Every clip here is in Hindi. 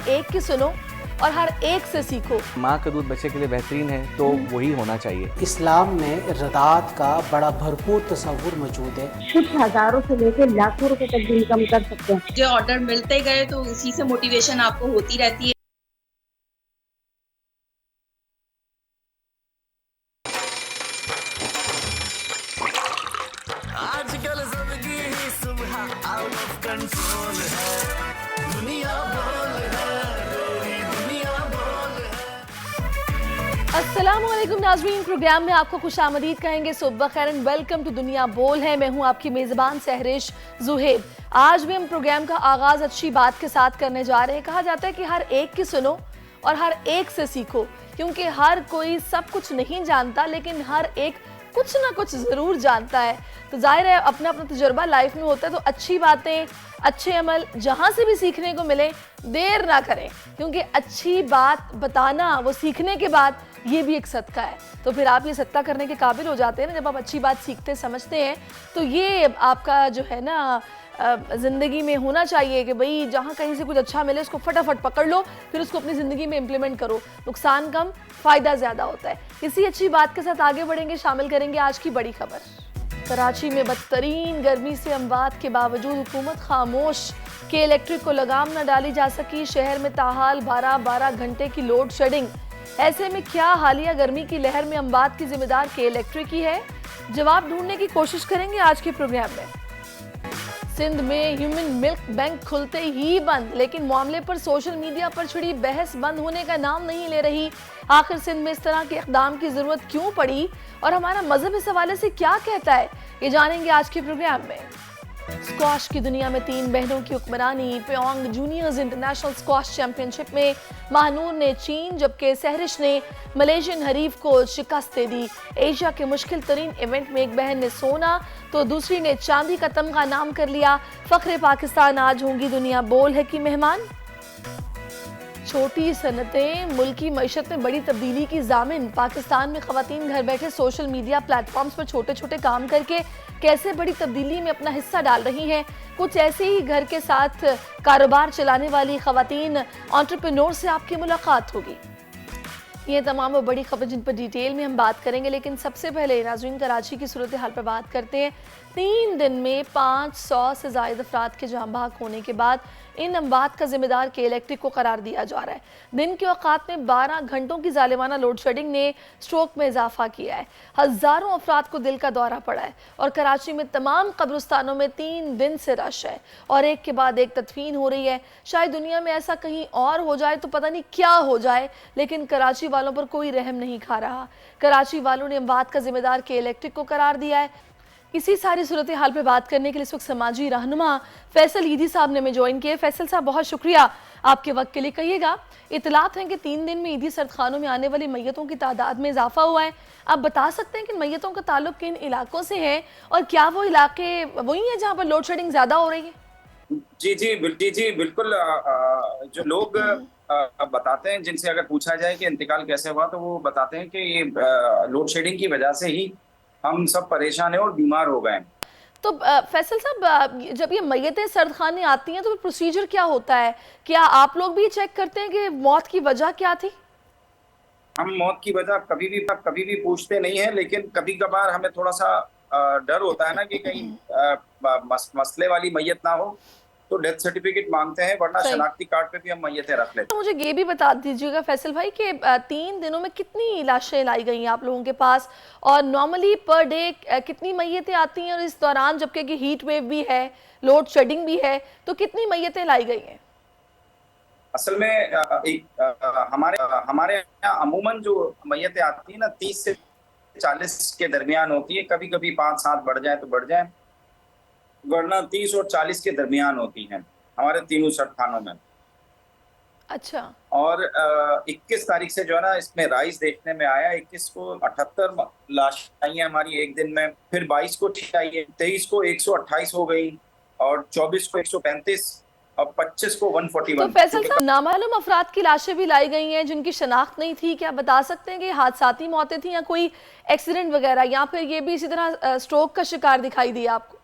एक की सुनो और हर एक से सीखो। माँ का दूध बच्चे के लिए बेहतरीन है तो वही होना चाहिए। इस्लाम में रदात का बड़ा भरपूर तस्वुर मौजूद है। कुछ हजारों से लेकर लाखों रुपए तक भी इनकम कर सकते हैं। जो ऑर्डर मिलते गए तो उसी से मोटिवेशन आपको होती रहती है। आजकल सबकी ही सुबह आउट ऑफ कंट्रोल है, दुनिया बोल है, पूरी दुनिया बोल है। अस्सलामुअलैकुम नाज़रीन, प्रोग्राम में आपको खुशामदीद कहेंगे। सुबह खैर एंड वेलकम टू दुनिया बोल है। मैं हूं आपकी मेज़बान सहरिश जुहेब। आज भी हम प्रोग्राम का आगाज़ अच्छी बात के साथ करने जा रहे हैं। कहा जाता है कि हर एक की सुनो और हर एक से सीखो, क्योंकि हर कोई सब कुछ नहीं जानता, लेकिन हर एक कुछ ना कुछ ज़रूर जानता है। तो जाहिर है अपना अपना तजुर्बा लाइफ में होता है, तो अच्छी बातें, अच्छे अमल जहाँ से भी सीखने को मिले देर ना करें, क्योंकि अच्छी बात बताना वो सीखने के बाद ये भी एक सदका है। तो फिर आप ये सदका करने के काबिल हो जाते हैं ना, जब आप अच्छी बात सीखते समझते हैं। तो ये आपका जो है ना ज़िंदगी में होना चाहिए कि भाई जहाँ कहीं से कुछ अच्छा मिले उसको फटाफट पकड़ लो, फिर उसको अपनी ज़िंदगी में इम्प्लीमेंट करो। नुकसान कम, फ़ायदा ज़्यादा होता है। इसी अच्छी बात के साथ आगे बढ़ेंगे, शामिल करेंगे आज की बड़ी खबर। कराची में बदतरीन गर्मी से अमवात के बावजूद हुकूमत खामोश। के इलेक्ट्रिक को लगाम न डाली जा सकी। शहर में ताहाल 12-12 घंटे की लोड शेडिंग। ऐसे में क्या हालिया गर्मी की लहर में अमवात की जिम्मेदार के इलेक्ट्रिक ही है? जवाब ढूंढने की कोशिश करेंगे आज के प्रोग्राम में। सिंध में ह्यूमन मिल्क बैंक खुलते ही बंद, लेकिन मामले पर सोशल मीडिया पर छिड़ी बहस बंद होने का नाम नहीं ले रही। आखिर सिंध में इस तरह के इक़दाम की ज़रूरत क्यों पड़ी और हमारा मज़हब इस हवाले से क्या कहता है, ये जानेंगे आज के प्रोग्राम में। स्क्वाश की दुनिया में 3 बहनों की हुक्मरानी। प्योंग जूनियर्स इंटरनेशनल स्क्वाश चैंपियनशिप में महानूर ने चीन, जबकि सहरिश ने मलेशियन हरीफ को शिकस्त दे दी। एशिया के मुश्किल तरीन इवेंट में एक बहन ने सोना तो दूसरी ने चांदी का तमगा नाम कर लिया। फ़ख्रे पाकिस्तान आज होंगी दुनिया बोल है की मेहमान। छोटी सनतें मुल्की मईशत में बड़ी तब्दीली की ज़ामिन। पाकिस्तान में ख़वातीन घर बैठे सोशल मीडिया प्लेटफॉर्म्स पर छोटे छोटे काम करके कैसे बड़ी तब्दीली में अपना हिस्सा डाल रही हैं। कुछ ऐसे ही घर के साथ कारोबार चलाने वाली ख़वातीन एंटरप्रेन्योर से आपकी मुलाकात होगी। ये तमाम वो बड़ी खबर जिन पर डिटेल में हम बात करेंगे, लेकिन सबसे पहले नाज़रीन कराची की सूरत हाल पर बात करते हैं। 3 दिन में 500 से ज़ायद अफराद के जाँ बहक होने के बाद इन अमवात का जिम्मेदार के इलेक्ट्रिक को करार दिया जा रहा है। दिन के औकात में 12 घंटों की जालिमाना लोड शेडिंग ने स्ट्रोक में इजाफा किया है। हज़ारों अफराद को दिल का दौरा पड़ा है और कराची में तमाम कब्रिस्तानों में 3 दिन से रश है और एक के बाद एक तदफीन हो रही है। शायद दुनिया में ऐसा कहीं और हो जाए तो पता नहीं क्या हो जाए, लेकिन कराची वालों पर कोई रहम नहीं खा रहा। कराची वालों ने अमवात का जिम्मेदार के इलेक्ट्रिक को करार दिया है। इसी सारी सूरत हाल पे बात करने के लिए इस वक्त समाजी रहनुमा फैसल ईदी साहब ने हमें ज्वाइन किए। फैसल साहब, बहुत शुक्रिया आपके वक्त के लिए। कहिएगा, इतलात हैं कि 3 दिन में ईदी सरदखानों में आने वाली मैयतों की तादाद में इजाफा हुआ है। आप बता सकते हैं कि मैयतों का ताल्लुक किन इलाकों से है और क्या वो इलाके वही हैं जहाँ पर लोड शेडिंग ज़्यादा हो रही है? जी बिल्कुल। जो लोग बताते हैं, जिनसे अगर पूछा जाए कि इंतकाल कैसे हुआ, तो वो बताते हैं कि ये लोड शेडिंग की वजह से ही हम सब परेशान हैं और बीमार हो गए हैं। तो फैसल साहब, जब ये मैयतें सर्दखाने आती हैं तो प्रोसीजर क्या होता है? क्या आप लोग भी चेक करते हैं कि मौत की वजह क्या थी? हम मौत की वजह कभी भी पूछते नहीं है, लेकिन कभी कभार हमें थोड़ा सा डर होता है ना कि कहीं मसले वाली मैयत ना हो, तो डेथ सर्टिफिकेट मांगते हैं, वरना शनाख्ती कार्ड पे भी हम मैयतें रख लेते हैं। तो मुझे ये भी बता दीजिएगा फैसल भाई कि 3 दिनों में कितनी लाशें लाई गई हैं आप लोगों के पास, और नॉर्मली पर डे कितनी मैयतें आती हैं, और इस दौरान जबकि हीट वेव भी है, लोड शेडिंग भी है, तो कितनी मैयतें लाई गई हैं? असल में हमारे यहाँ अमूमन जो मैयतें आती है ना 30 से 40 के दरमियान होती है। कभी कभी 5-7 बढ़ जाए तो बढ़ जाए, वरना 30 और 40 के दरमियान होती हैं हमारे तीनों सरखानों में। अच्छा। और 21 तारीख से जो है ना इसमें राइज देखने में आया। 21 को 78 लाश आई है हमारी एक दिन में, फिर 22 को ठीक आई है, 23 को 128 हो गई, और 24 को 135 और 25 को 141। तो फैसल साहब, नामालूम अफराद की लाशें भी लाई गई हैं जिनकी शनाख्त नहीं थी। क्या बता सकते हैं कि हादसाती मौतें थी या कोई एक्सीडेंट वगैरह, या फिर ये भी इसी तरह स्ट्रोक का शिकार दिखाई दिया आपको?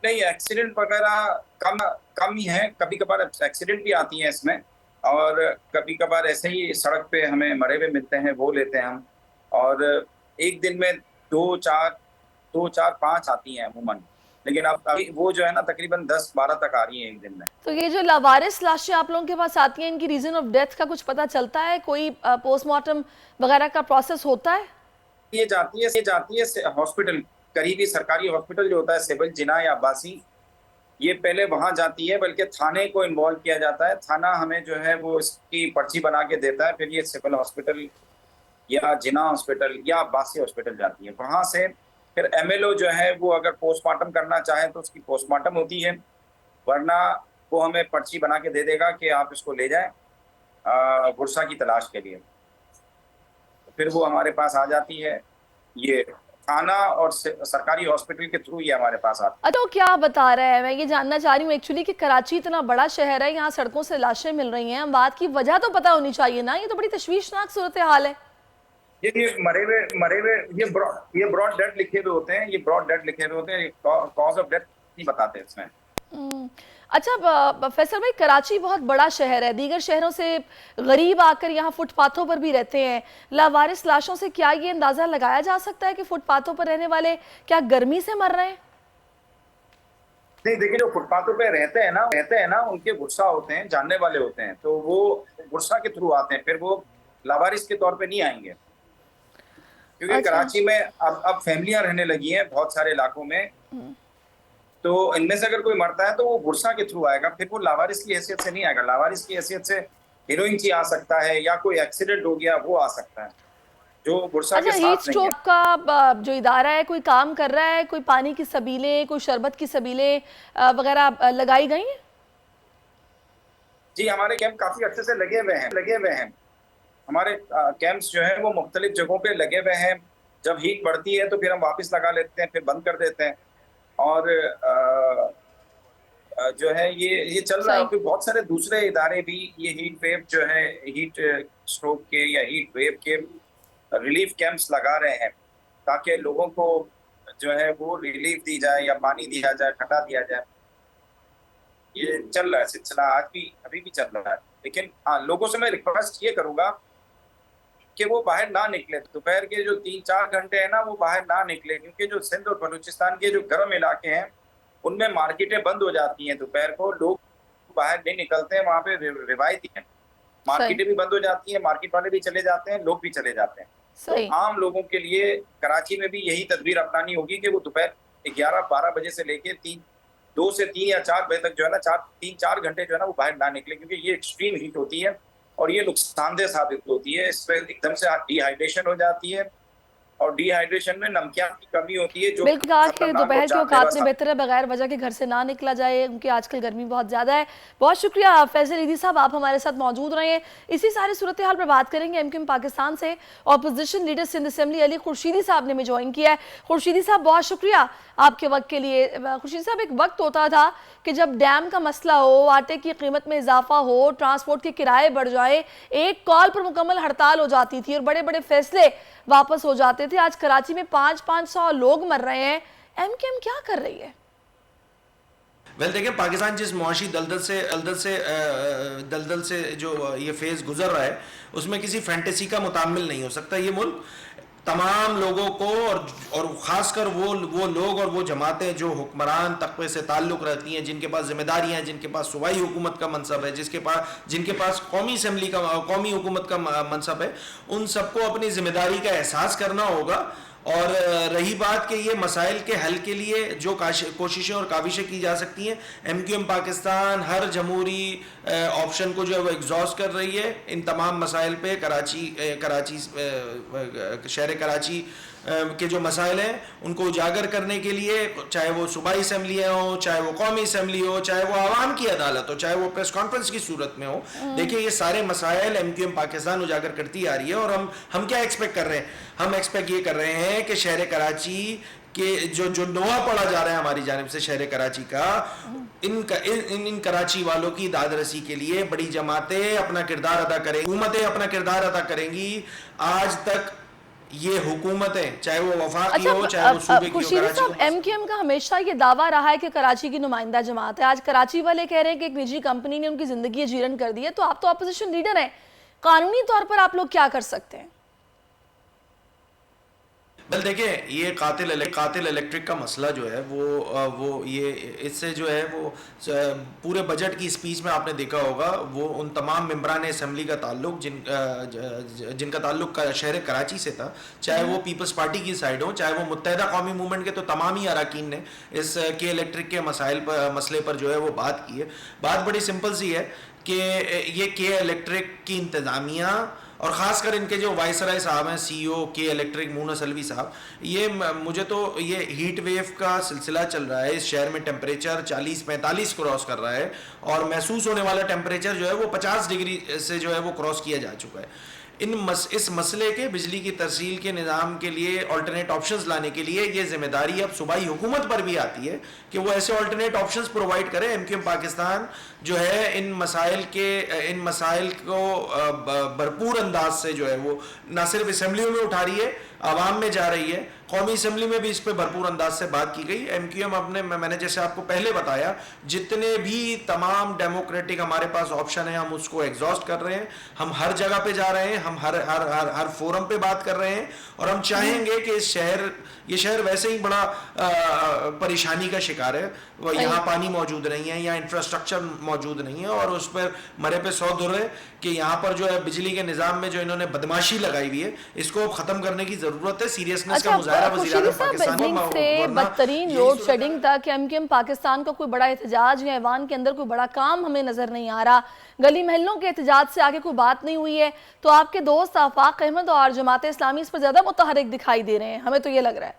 नहीं, एक्सीडेंट वगैरह कम कम ही है। कभी कभार एक्सीडेंट भी आती है इसमें, और कभी कभार ऐसे ही सड़क पे हमें मरे हुए मिलते हैं, वो लेते हैं हम। और एक दिन में दो चार पांच आती हैं अमूमन, लेकिन अब अभी वो जो है ना तकरीबन 10-12 तक आ रही है एक दिन में। तो ये जो लावारिस लाशें आप लोगों के पास आती हैं, इनकी रीजन ऑफ डेथ का कुछ पता चलता है? कोई पोस्टमार्टम वगैरह का प्रोसेस होता है? ये जाती है हॉस्पिटल, करीबी सरकारी हॉस्पिटल जो होता है सिविल जिना या अब्बासी, ये पहले वहां जाती है, बल्कि थाने को इन्वॉल्व किया जाता है। थाना हमें जो है वो इसकी पर्ची बना के देता है, फिर ये सिविल हॉस्पिटल या जिना हॉस्पिटल या अब्बासी हॉस्पिटल जाती है। वहां से फिर एमएलओ जो है वो अगर पोस्टमार्टम करना चाहे तो उसकी पोस्टमार्टम होती है, वरना वो हमें पर्ची बना के दे देगा कि आप इसको ले जाएं गुरसा की तलाश के लिए। फिर वो हमारे पास आ जाती है, ये थाना और सरकारी हॉस्पिटल के थ्रू ये हमारे पास आती है। तो क्या बता रहे हैं, मैं ये जानना चाह रही हूँ एक्चुअली कि कराची इतना बड़ा शहर है, यहाँ सड़कों से लाशें मिल रही हैं, हम बात की वजह तो पता होनी चाहिए ना। ये तो बड़ी तशवीशनाक सूरत हाल है। ये मरे हुए ये ब्रॉड डेथ लिखे हुए होते हैं, ये ब्रॉड डेथ लिखे हुए होते हैं, कॉज ऑफ डेथ नहीं बताते इसमें। अच्छा फैसल भाई, कराची बहुत बड़ा शहर है, दीगर शहरों से गरीब आकर यहाँ फुटपाथों पर भी रहते हैं। लावारिस लाशों से क्या ये अंदाजा लगाया जा सकता है कि फुटपाथों पर रहने वाले क्या गर्मी से मर रहे हैं? नहीं, देखिए जो फुटपाथों पे रहते हैं ना उनके गुस्सा होते हैं, जानने वाले होते हैं, तो वो गुस्सा के थ्रू आते हैं, फिर वो लावारिस के तौर पे नहीं आएंगे। क्योंकि अच्छा। कराची में अब फैमिलियां रहने लगी हैं बहुत सारे इलाकों में, तो इनमें से अगर कोई मरता है तो वो गुरसा के थ्रू आएगा, फिर वो लावारिस की हैसियत से नहीं आएगा। लावारिस की हैसियत से हीरोइन आ सकता है या कोई एक्सीडेंट हो गया वो आ सकता है, जो गुरसा के अच्छा, साथ हीट नहीं स्ट्रोक का जो इदारा है कोई काम कर रहा है? कोई पानी की सबीलें, कोई शरबत की सबीलें वगैरह लगाई गई हैं? जी, हमारे कैंप काफी अच्छे से लगे हुए हैं। हमारे कैंप्स जो है वो मुख्तलिफ जगहों पे लगे हुए हैं। जब हीट बढ़ती है तो फिर हम वापस लगा लेते हैं, फिर बंद कर देते हैं। और जो है ये चल रहा है कि बहुत सारे दूसरे इदारे भी ये हीट वेव जो है, हीट स्ट्रोक के या हीट वेव के रिलीफ कैंप्स लगा रहे हैं, ताकि लोगों को जो है वो रिलीफ दी जाए या पानी दिया जाए, ठंडा दिया जाए। ये चल रहा है सिलसिला, आज भी अभी भी चल रहा है। लेकिन हाँ, लोगों से मैं रिक्वेस्ट ये करूंगा कि वो बाहर ना निकले। दोपहर के जो 3-4 घंटे हैं ना, वो बाहर ना निकले, क्योंकि जो सिंध और बलूचिस्तान के जो गर्म इलाके हैं उनमें मार्केटें बंद हो जाती हैं। दोपहर को लोग बाहर नहीं निकलते हैं, वहाँ पे रिवायती है, मार्केटें भी बंद हो जाती हैं, मार्केट वाले भी चले जाते हैं, लोग भी चले जाते हैं। तो आम लोगों के लिए कराची में भी यही तदबीर अपनानी होगी कि वो दोपहर 11-12 बजे से लेके 2 से 3 या 4 बजे तक जो है ना 3-4 घंटे जो है ना वो बाहर ना निकले, क्योंकि ये एक्सट्रीम हीट होती है और ये नुकसानदेह साबित होती है। इसमें एकदम से डिहाइड्रेशन हो जाती है, और डिहाइड्रेशन में नमकियात की कमी होती है, जो बिल्कुल कहा कि दोपहर के औकात में बेहतर है बगैर वजह के घर से ना निकला जाए, क्योंकि आजकल गर्मी बहुत ज़्यादा है। बहुत शुक्रिया फैसल ईदी साहब, आप हमारे साथ मौजूद रहे हैं। इसी सारी सूरत हाल पर बात करेंगे एमक्यूएम पाकिस्तान से। Opposition leader Sindh assembly Ali Khurshidi साहब ने हमें ज्वाइन किया है। खुर्शीदी साहब, बहुत शुक्रिया आपके वक्त के लिए। खुर्शीदी साहब, एक वक्त होता था कि जब डैम का मसला हो, आटे की कीमत में इजाफा हो, ट्रांसपोर्ट के किराए बढ़ जाए, एक कॉल पर मुकम्मल हड़ताल हो जाती थी और बड़े बड़े फैसले वापस हो जाते थे। आज कराची में 500 लोग मर रहे हैं। एमक्यूएम क्या कर रही है? देखिए, पाकिस्तान जिस मुआशी दलदल से जो ये फेज गुजर रहा है, उसमें किसी फैंटेसी का मुतामिल नहीं हो सकता। ये मुल्क तमाम लोगों को और ख़ासकर वो लोग और वो जमातें जो हुक्मरान तबके से ताल्लुक़ रहती हैं, जिनके पास जिम्मेदारियाँ हैं, जिनके पास सूबाई हुकूमत का मनसब है, जिनके पास कौमी हुकूमत का मनसब है, उन सबको अपनी ज़िम्मेदारी का एहसास करना होगा। और रही बात कि ये मसाइल के हल के लिए जो कोशिशें और काविशें की जा सकती हैं, एमक्यूएम पाकिस्तान हर जमहूरी ऑप्शन को जो है वो एग्जॉस्ट कर रही है। इन तमाम मसाइल पे शहर कराची के जो मसाइल हैं उनको उजागर करने के लिए, चाहे वो सूबाई असम्बलियाँ हो, चाहे वो कौमी असम्बली हो, चाहे वो आवाम की अदालत हो, चाहे वो प्रेस कॉन्फ्रेंस की सूरत में हो, देखिए ये सारे मसाइल एमक्यूएम पाकिस्तान उजागर करती आ रही है। और हम क्या एक्सपेक्ट कर रहे हैं? हम एक्सपेक्ट ये कर रहे हैं कि शहर कराची के जो नोआ पड़ा जा रहा है हमारी जानिब से शहर कराची का, इन कराची वालों की दादरसी के लिए बड़ी जमातें अपना किरदार अदा करेंगी, हुकूमतें अपना किरदार अदा करेंगी। आज तक ये हुकूमतें, चाहे वो वफाक की अच्छा, हो, चाहे वो सूबे की हो, खुर्शीद कराची साहब, हो, एमक्यूएम का हमेशा ये दावा रहा है कि कराची की नुमाइंदा जमात है। आज कराची वाले कह रहे हैं कि एक निजी कंपनी ने उनकी जिंदगी जीर्ण कर दी है। तो आप तो अपोजिशन लीडर हैं, कानूनी तौर पर आप लोग क्या कर सकते हैं? बल देखिए, ये कातिल इलेक्ट्रिक का मसला जो है वो ये इससे जो है वो पूरे बजट की स्पीच में आपने देखा होगा, वो उन तमाम मेंबरान असेंबली का ताल्लुक जिनका ताल्लुक शहर कराची से था, चाहे वो पीपल्स पार्टी की साइड हो, चाहे वो मुत्तहिदा कौमी मूवमेंट के, तो तमाम ही अरकान ने इस के इलेक्ट्रिक के मसले पर जो है वो बात की है। बात बड़ी सिंपल सी है कि ये के इलेक्ट्रिक की इंतज़ामिया और ख़ासकर इनके जो वाइसराय साहब हैं, CEO के इलेक्ट्रिक मूनस अलवी साहब, ये मुझे तो ये हीट वेव का सिलसिला चल रहा है। इस शहर में टेम्परेचर 40-45 क्रॉस कर रहा है और महसूस होने वाला टेम्परेचर जो है वो 50 डिग्री से जो है वो क्रॉस किया जा चुका है। इस मसले के बिजली की तरसील के निज़ाम के लिए ऑल्टरनेट ऑप्शंस लाने के लिए ये जिम्मेदारी अब सूबाई हुकूमत पर भी आती है कि वो ऐसे ऑल्टरनेट ऑप्शंस प्रोवाइड करे। एमक्यूएम पाकिस्तान जो है इन मसाइल को भरपूर अंदाज से जो है वो ना सिर्फ असेंबलियों में उठा रही है, आवाम में जा रही है, कौमी असेंबली में भी इस पर भरपूर अंदाज से बात की गई। एमक्यूएम मैंने जैसे आपको पहले बताया, जितने भी तमाम डेमोक्रेटिक हमारे पास ऑप्शन है, हम उसको एग्जॉस्ट कर रहे हैं। हम हर जगह पे जा रहे हैं, हम हर फोरम पे बात कर रहे हैं और हम चाहेंगे कि ये शहर वैसे ही बड़ा परेशानी का शिकार है। यहाँ पानी मौजूद नहीं है, यहाँ इंफ्रास्ट्रक्चर मौजूद नहीं है और उस पर मरे पे 100 दुर है कि यहाँ पर जो है बिजली के निज़ाम में जो इन्होंने बदमाशी लगाई हुई है, इसको खत्म करने की जरूरत है। सीरियसनेस का मुजाहरा वज़ीर-ए-आज़म पाकिस्तान से बदतरीन लोड शेडिंग तक एमक्यूएम पाकिस्तान का कोई बड़ा एहतजाज या ऐवान के अंदर कोई बड़ा काम हमें नजर नहीं आ रहा। गली महलों के एहतजाज से आगे कोई बात नहीं हुई है। तो आपके दोस्त आफाक अहमद और जमात इस्लामी इस पर ज्यादा मुतहरिक दिखाई दे रहे हैं, हमें तो ये लग रहा है।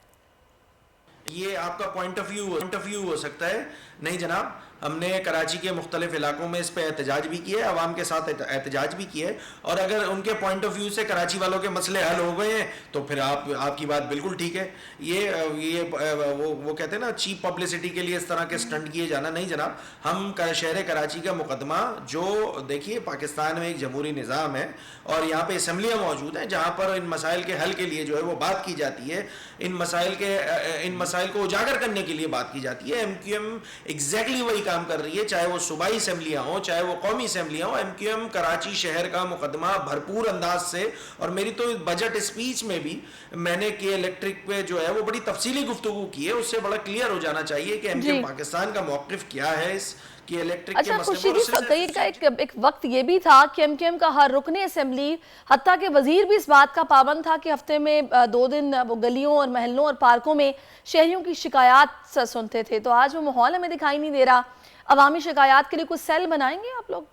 ये आपका पॉइंट ऑफ व्यू हो सकता है। नहीं जनाब, हमने कराची के मुख्तलिफ इलाकों में इस पर एहतजाज भी किया है, आवाम के साथ एहतजाज भी किया है और अगर उनके पॉइंट ऑफ व्यू से कराची वालों के मसले हल हो गए हैं तो फिर आपकी बात बिल्कुल ठीक है। ये वो कहते हैं ना, चीप पब्लिसिटी के लिए इस तरह के स्टंट किए जाना। नहीं जनाब, हम शहर कराची का मुकदमा जो देखिए, पाकिस्तान में एक जमहूरी निज़ाम है और यहाँ पे असम्बलियाँ मौजूद हैं जहाँ पर इन मसाइल के हल के लिए जो है वो बात की जाती है, इन मसाइल को उजागर करने के लिए बात की जाती है। एमक्यूएम एग्जैक्टली वही काम कर रही है, चाहे वो सूबाई असेंबलियां हो, चाहे वो कौमी असेंबलियां हो। एमक्यूएम कराची शहर का मुकदमा भरपूर अंदाज से, और मेरी तो बजट स्पीच में भी मैंने के इलेक्ट्रिक पे जो है वो बड़ी तफसीली गुफ्तगू की है, उससे बड़ा क्लियर हो जाना चाहिए कि एमक्यूएम पाकिस्तान का मौक़िफ़ क्या है इस कि इलेक्ट्रिक अच्छा, खुर्शीद फकीर का एक वक्त ये भी था कि एमक्यूएम का हर रुकने असेंबली, हत्ता के वजीर भी इस बात का पाबंद था कि हफ्ते में 2 दिन वो गलियों और महलों और पार्कों में शहरियों की शिकायत सुनते थे। तो आज वो माहौल हमें दिखाई नहीं दे रहा। अवामी शिकायत के लिए कुछ सेल बनाएंगे आप लोग?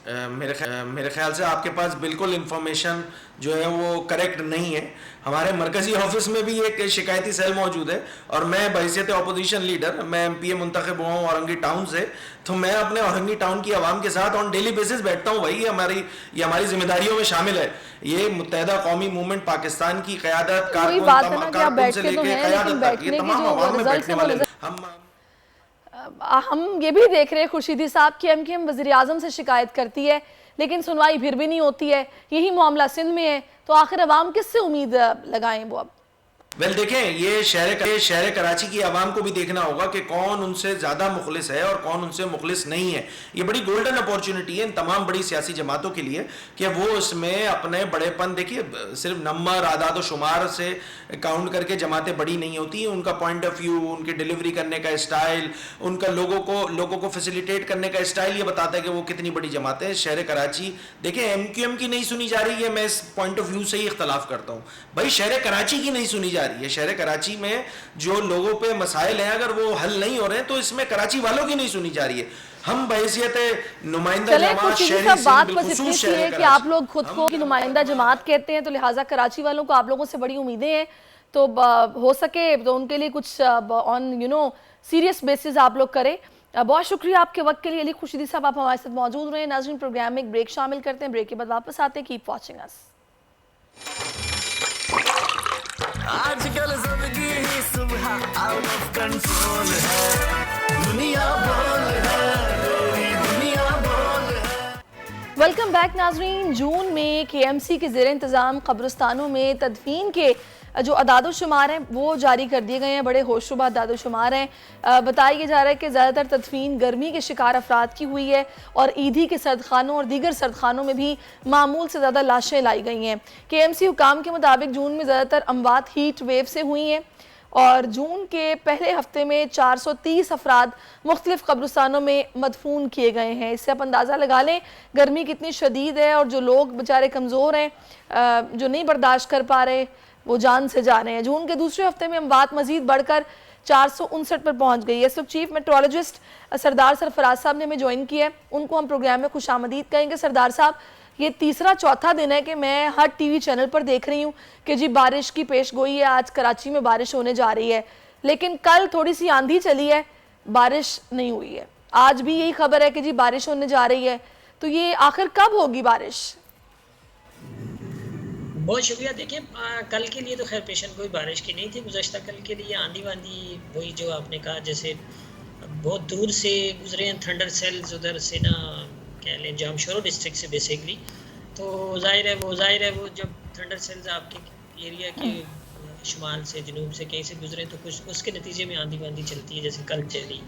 मेरे ख्याल से आपके पास बिल्कुल इंफॉर्मेशन जो है वो करेक्ट नहीं है। हमारे मरकजी ऑफिस में भी एक शिकायती सेल मौजूद है और मैं बहैसियत अपोजिशन लीडर, मैं MPA मुंतखब हुआ हूँ औरंगी टाउन से, तो मैं अपने औरंगी टाउन की आवाम के साथ ऑन डेली बेसिस बैठता हूँ। भाई ये हमारी जिम्मेदारियों में शामिल है। ये मुत्तहिदा कौमी मूवमेंट पाकिस्तान की क़यादत, कारकुन से लेकर क़यादत तक, ये तमाम आवाम में बैठने वाले हम ये भी देख रहे हैं खुर्शीदी साहब कि एमक्यूएम वज़ीर-ए-आज़म से शिकायत करती है लेकिन सुनवाई फिर भी नहीं होती है। यही मामला सिंध में है, तो आखिर अवाम किससे उम्मीद लगाएं वो अब? देखें, ये शहर कराची की आवाम को भी देखना होगा कि कौन उनसे ज़्यादा मुखलिस है और कौन उनसे मुखलिस नहीं है। ये बड़ी गोल्डन अपॉर्चुनिटी है इन तमाम बड़ी सियासी जमातों के लिए कि वो इसमें अपने बड़ेपन, देखिए सिर्फ नंबर, आदाद और शुमार से काउंट करके जमातें बड़ी नहीं होती। उनका पॉइंट ऑफ व्यू, उनकी डिलीवरी करने का स्टाइल, उनका लोगों को फैसिलिटेट करने का स्टाइल ये बताता है कि वो कितनी बड़ी जमातें। शहर कराची देखिए, एमक्यूएम की नहीं सुनी जा रही है, मैं इस पॉइंट ऑफ व्यू से ही इख्तलाफ करता हूँ। भाई शहर कराची की नहीं सुनी जा रही है। शहर कराची में जो लोगों पे मसाइल हैं, अगर वो हल नहीं हो रहे हैं तो इसमें कराची वालों की नहीं सुनी जा रही है। हम बहैसियत नुमाइंदा जमात शहरी बात बस इतनी सी है कि आप लोग खुद को की नुमाइंदा जमात कहते हैं, तो लिहाजा कराची वालों को आप लोगों से बड़ी उम्मीदें हैं। तो हो सके तो उनके लिए कुछ ऑन सीरियस बेसिस आप लोग करें। बहुत शुक्रिया आपके वक्त के लिए अली खुर्शीदी साहब, आप हमारे साथ मौजूद रहे। नाज़रीन, प्रोग्राम में एक ब्रेक शामिल करते हैं, ब्रेक के बाद वापस आते हैं। Keep watching us. आजकल सबकी ही सुबह आउट ऑफ कंट्रोल है, दुनिया बोल है, दुनिया बोल है। वेलकम बैक नाजरीन। जून में KMC के ज़ेर इंतज़ाम कब्रिस्तानों में तदफीन के जो अदाद-ओ-शुमार हैं वो जारी कर दिए गए हैं। बड़े होशरुबा अदाद-ओ-शुमार हैं। बताया जा रहा है कि ज़्यादातर तदफीन गर्मी के शिकार अफराद की हुई है और ईदी के सर्दखानों और दीगर सर्दखानों में भी मामूल से ज़्यादा लाशें लाई गई हैं। KMC हुकाम के मुताबिक जून में ज़्यादातर अमवात हीट वेव से हुई हैं और जून के पहले हफ्ते में 430 अफराद मुख्तलिफ कब्रिस्तानों में मदफून किए गए हैं। इससे आप अंदाज़ा लगा लें गर्मी कितनी शदीद है और जो लोग बेचारे कमज़ोर हैं, जो नहीं बर्दाश्त कर पा रहे, वो जान से जा रहे हैं। जून के दूसरे हफ्ते में अमवात मज़ीद बढ़कर 459 पर पहुंच गई है। इस वक्त चीफ मेट्रोलॉजिस्ट सरदार सरफराज साहब ने हमें ज्वाइन किया है, उनको हम प्रोग्राम में खुशामदीद कहेंगे। सरदार साहब, ये तीसरा चौथा दिन है कि मैं हर टीवी चैनल पर देख रही हूँ कि जी बारिश की पेशगोई है, आज कराची में बारिश होने जा रही है, लेकिन कल थोड़ी सी आंधी चली है, बारिश नहीं हुई है। आज भी यही खबर है कि जी बारिश होने जा रही है, तो ये आखिर कब होगी बारिश? बहुत शुक्रिया। देखिए, कल के लिए तो खैर पेशन कोई बारिश की नहीं थी। गुज़श्ता कल के लिए आंधी वांधी वही जो आपने कहा, जैसे बहुत दूर से गुजरे हैं थंडर सेल्स उधर से ना, कह लें जामशोरो डिस्ट्रिक्ट से बेसिकली। तो जाहिर है वो जब थंडर सेल्स आपके एरिया के शुमाल से जनूब से कहीं से गुजरे तो कुछ उसके नतीजे में आंधी वांधी चलती है, जैसे कल चली।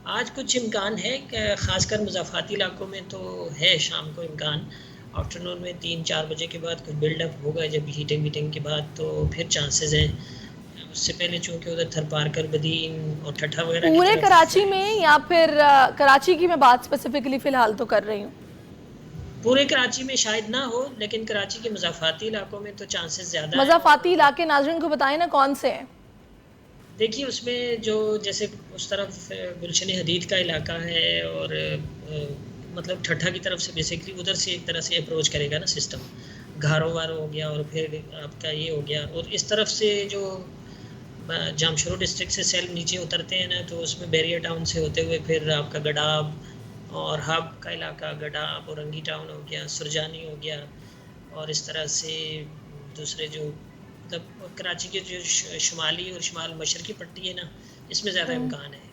आज कुछ इम्कान है कि ख़ासकर मुज़ाफ़ाती इलाकों में तो है शाम को इम्कान। आफ्टरनून में 3-4 बजे के बाद कुछ बिल्डअप होगा, जब हीटिंग वीटिंग के बाद तो फिर चांसेस हैं। उससे पहले चूँकि उधर थरपारकर, बदीन और ठट्ठा वगैरह पूरे कराची में, या फिर कराची की मैं बात स्पेसिफिकली फ़िलहाल तो कर रही हूँ, पूरे कराची में शायद ना हो, लेकिन कराची के मुज़ाफ़ाती इलाकों में तो चांसेस ज़्यादा हैं। मुज़ाफ़ाती इलाके नाज़रीन को बताएं ना कौन से हैं? देखिए, उसमें जो जैसे उस तरफ गुलशन हदीद का इलाका है और मतलब ठट्ठा की तरफ से बेसिकली उधर से एक तरह से अप्रोच करेगा ना सिस्टम, घारो वारो हो गया और फिर आपका ये हो गया, और इस तरफ से जो जामशोरो डिस्ट्रिक्ट से सेल नीचे उतरते हैं ना, तो उसमें बैरियर टाउन से होते हुए फिर आपका गडाब और हब का इलाका, गडाब और रंगी टाउन हो गया, सुरजानी हो गया, और इस तरह से दूसरे जो मतलब कराची के जो शुमाली और शुमाल मशरकी पट्टी है ना, इसमें ज़्यादा इम्कान है।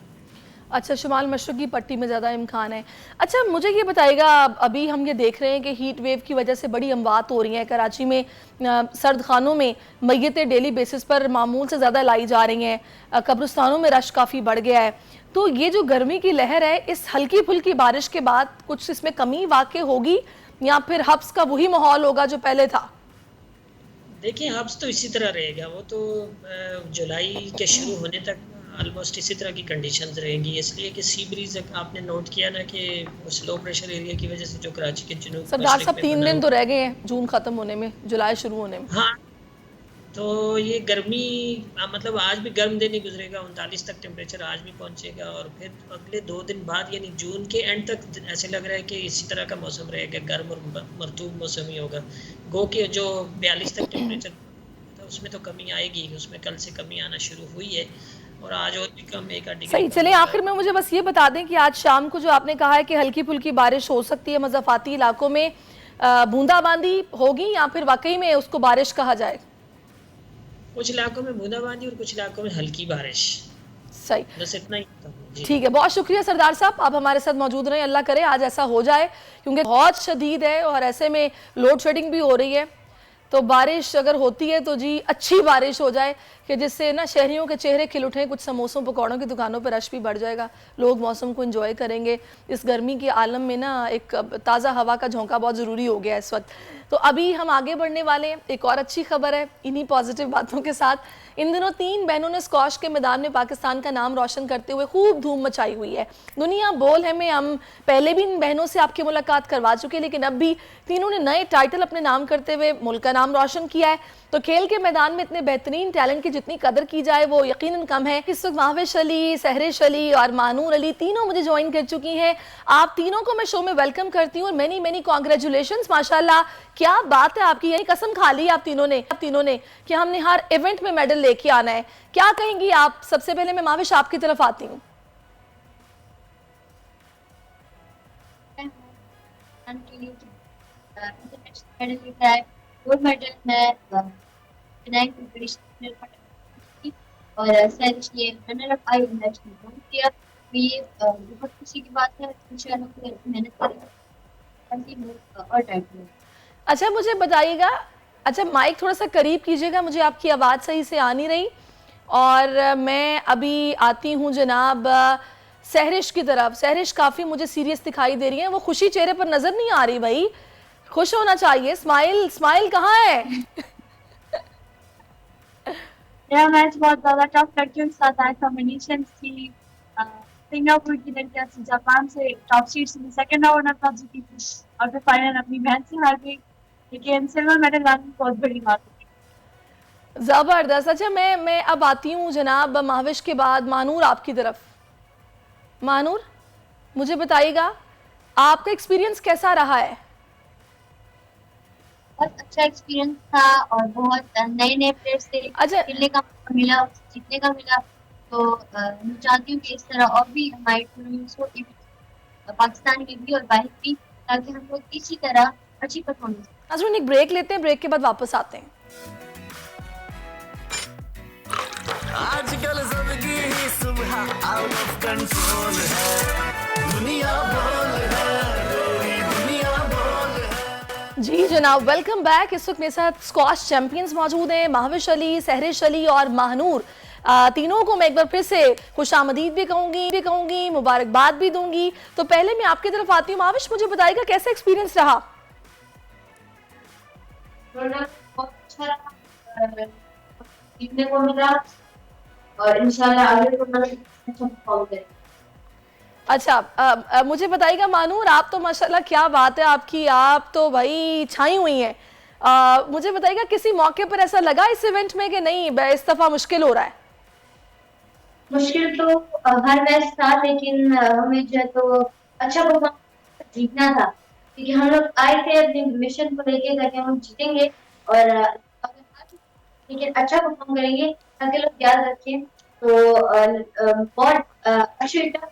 अच्छा, शुमाल मशरकी पट्टी में ज़्यादा इम्कान है। अच्छा, मुझे ये बताइएगा, अभी हम ये देख रहे हैं कि हीट वेव की वजह से बड़ी अमवात हो रही हैं कराची में। सर्द खानों में मैयतें डेली बेसिस पर मामूल से ज़्यादा लाई जा रही हैं, कब्रिस्तानों में रश काफ़ी बढ़ गया है। तो ये जो गर्मी की लहर है, इस हल्की फुल्की बारिश के बाद कुछ इसमें कमी वाक़ई होगी या फिर हब्स का वही माहौल होगा जो पहले था? देखिए, हब्स तो इसी तरह रहेगा, वो तो जुलाई के शुरू होने तक ऑलमोस्ट इसी तरह की कंडीशंस रहेंगी, इसलिए कि सी ब्रीज आपने नोट किया ना कि उस लो प्रेशर एरिया की वजह से जो कराची के जनूब सरदार साहब 3 दिन तो रह गए हैं जून ख़त्म होने में, जुलाई शुरू होने में। हाँ, तो ये गर्मी मतलब आज भी गर्म दिन ही गुजरेगा, 39 तक टेम्परेचर आज भी पहुंचेगा, और फिर अगले 2 दिन बाद यानी जून के एंड तक ऐसे लग रहा है कि इसी तरह का मौसम रहेगा, गर्म और मरतूब मौसम ही होगा। गो के जो 42 तक टेम्परेचर तो उसमें तो कमी आएगी, उसमें कल से कमी आना शुरू हुई है और आज और भी कम 1 डिग्री। सही, चले आखिर में मुझे बस ये बता दें कि आज शाम को जो आपने कहा है कि हल्की फुल्की बारिश हो सकती है मुज़ाफ़ाती इलाकों में, बूंदाबांदी होगी या फिर वाकई में उसको बारिश कहा जाए? कुछ इलाकों में बूंदाबांदी और कुछ इलाकों में हल्की बारिश। सही, बस इतना ही जी। ठीक है, बहुत शुक्रिया सरदार साहब, आप हमारे साथ मौजूद रहें। अल्लाह करे आज ऐसा हो जाए, क्योंकि बहुत शदीद है और ऐसे में लोड शेडिंग भी हो रही है। तो बारिश अगर होती है तो जी अच्छी बारिश हो जाए कि जिससे ना शहरियों के चेहरे खिल उठें, कुछ समोसों पकौड़ों की दुकानों पर रश भी बढ़ जाएगा, लोग मौसम को एंजॉय करेंगे। इस गर्मी के आलम में ना एक ताज़ा हवा का झोंका बहुत ज़रूरी हो गया है इस वक्त। तो अभी हम आगे बढ़ने वाले हैं, एक और अच्छी खबर है इन्हीं पॉजिटिव बातों के साथ। इन दिनों 3 बहनों ने स्क्वॉश के मैदान में पाकिस्तान का नाम रोशन करते हुए खूब धूम मचाई हुई है। दुनिया बोल है में हम पहले भी इन बहनों से आपकी मुलाकात करवा चुके हैं, लेकिन अब भी तीनों ने नए टाइटल अपने नाम करते हुए मुल्क का नाम रोशन किया है। तो खेल के मैदान में इतने बेहतरीन टैलेंट की जितनी कदर की जाए वो यकीनन कम है। इस वक्त महविश अली, सहरिश अली और मानूर अली तीनों मुझे ज्वाइन कर चुकी हैं। आप तीनों को मैं शो में वेलकम करती हूँ और मेनी मेनी कॉन्ग्रेचुलेशंस। माशाल्लाह, क्या बात है आपकी, यही कसम खा ली आप तीनों ने कि हमने हर इवेंट में मेडल लेके आना है। क्या कहेंगी आप? सबसे पहले मैं महविश आपकी तरफ आती हूँ। गोल्ड मेडल है और सर ये रनर अप आई नेशनल किया। ये बहुत खुशी की बात है, इंशाल्लाह मेहनत करेंगे। और टाइप में। अच्छा मुझे बताइएगा, अच्छा माइक थोड़ा सा करीब कीजिएगा, मुझे आपकी आवाज़ सही से आ नहीं रही। और मैं अभी आती हूँ जनाब सहरिश की तरफ। सहरिश काफ़ी मुझे सीरियस दिखाई दे रही है, वो खुशी चेहरे पर नज़र नहीं आ रही। भाई खुश होना चाहिए, स्माइल स्माइल कहाँ है? मेरा मैच बहुत ज़्यादा टफ लड़कियों के साथ आया था। मनीषा थी सिंगापुर की लड़कियां थी, जापान से टॉप सीड से सेकंड राउंड अपना जीती थी और फिर फाइनल अपनी बहन से हार गई, लेकिन सिल्वर मेडल लाने बहुत बड़ी बात है। ज़बरदस्त। अच्छा मैं अब आती हूँ जनाब महाविश के बाद मानूर आपकी तरफ। मानूर मुझे बताइएगा आपका एक्सपीरियंस कैसा रहा है? बहुत अच्छा एक्सपीरियंस था और बहुत नए नए प्लेयर्स से अच्छा खेलने का मौका मिला, जीतने का मिला। तो मैं चाहती हूँ कि इस तरह और भी हमारी टूर्नामेंट्स हो, पाकिस्तान में भी और बाहर भी, ताकि हम लोग इसी तरह अच्छी परफॉर्मेंस। नाज़रीन एक ब्रेक लेते हैं, ब्रेक के बाद वापस आते हैं। आजकल सबकी ही सुबह आउट ऑफ कंट्रोल है, दुनिया बोल है, मेरी दुनिया बोल है। जी जनाब वेलकम बैक। इस वक्त मेरे साथ स्क्वाश चैंपियंस मौजूद हैं, महाविश अली, सहरिश अली और महानूर। तीनों को मैं एक बार फिर से खुशामदीद भी कहूंगी, मुबारकबाद भी दूंगी। तो पहले मैं आपकी तरफ आती हूँ। महाविश मुझे बताइएगा कैसा एक्सपीरियंस रहा? बहुत अच्छा रहा, सीखने को मिला और इंशाल्लाह आगे तो मैं अच्छा परफॉर्म करेंगे। अच्छा मुझे बताइएगा मानूर, आप तो माशाल्लाह क्या बात है आपकी, आप तो भाई छाई हुई हैं। मुझे बताइएगा किसी मौके पर ऐसा लगा इस इवेंट में कि नहीं इस दफ़ा मुश्किल हो रहा है? मुश्किल तो हर मैच था, लेकिन हमें जो है तो अच्छा परफॉर्म जीतना था, क्योंकि हम लोग आए थे अपने मिशन को लेके ताकि हम लोग जीतेंगे और लेकिन अच्छा परफॉर्म करेंगे ताकि लोग याद रखें। तो बहुत अच्छी था।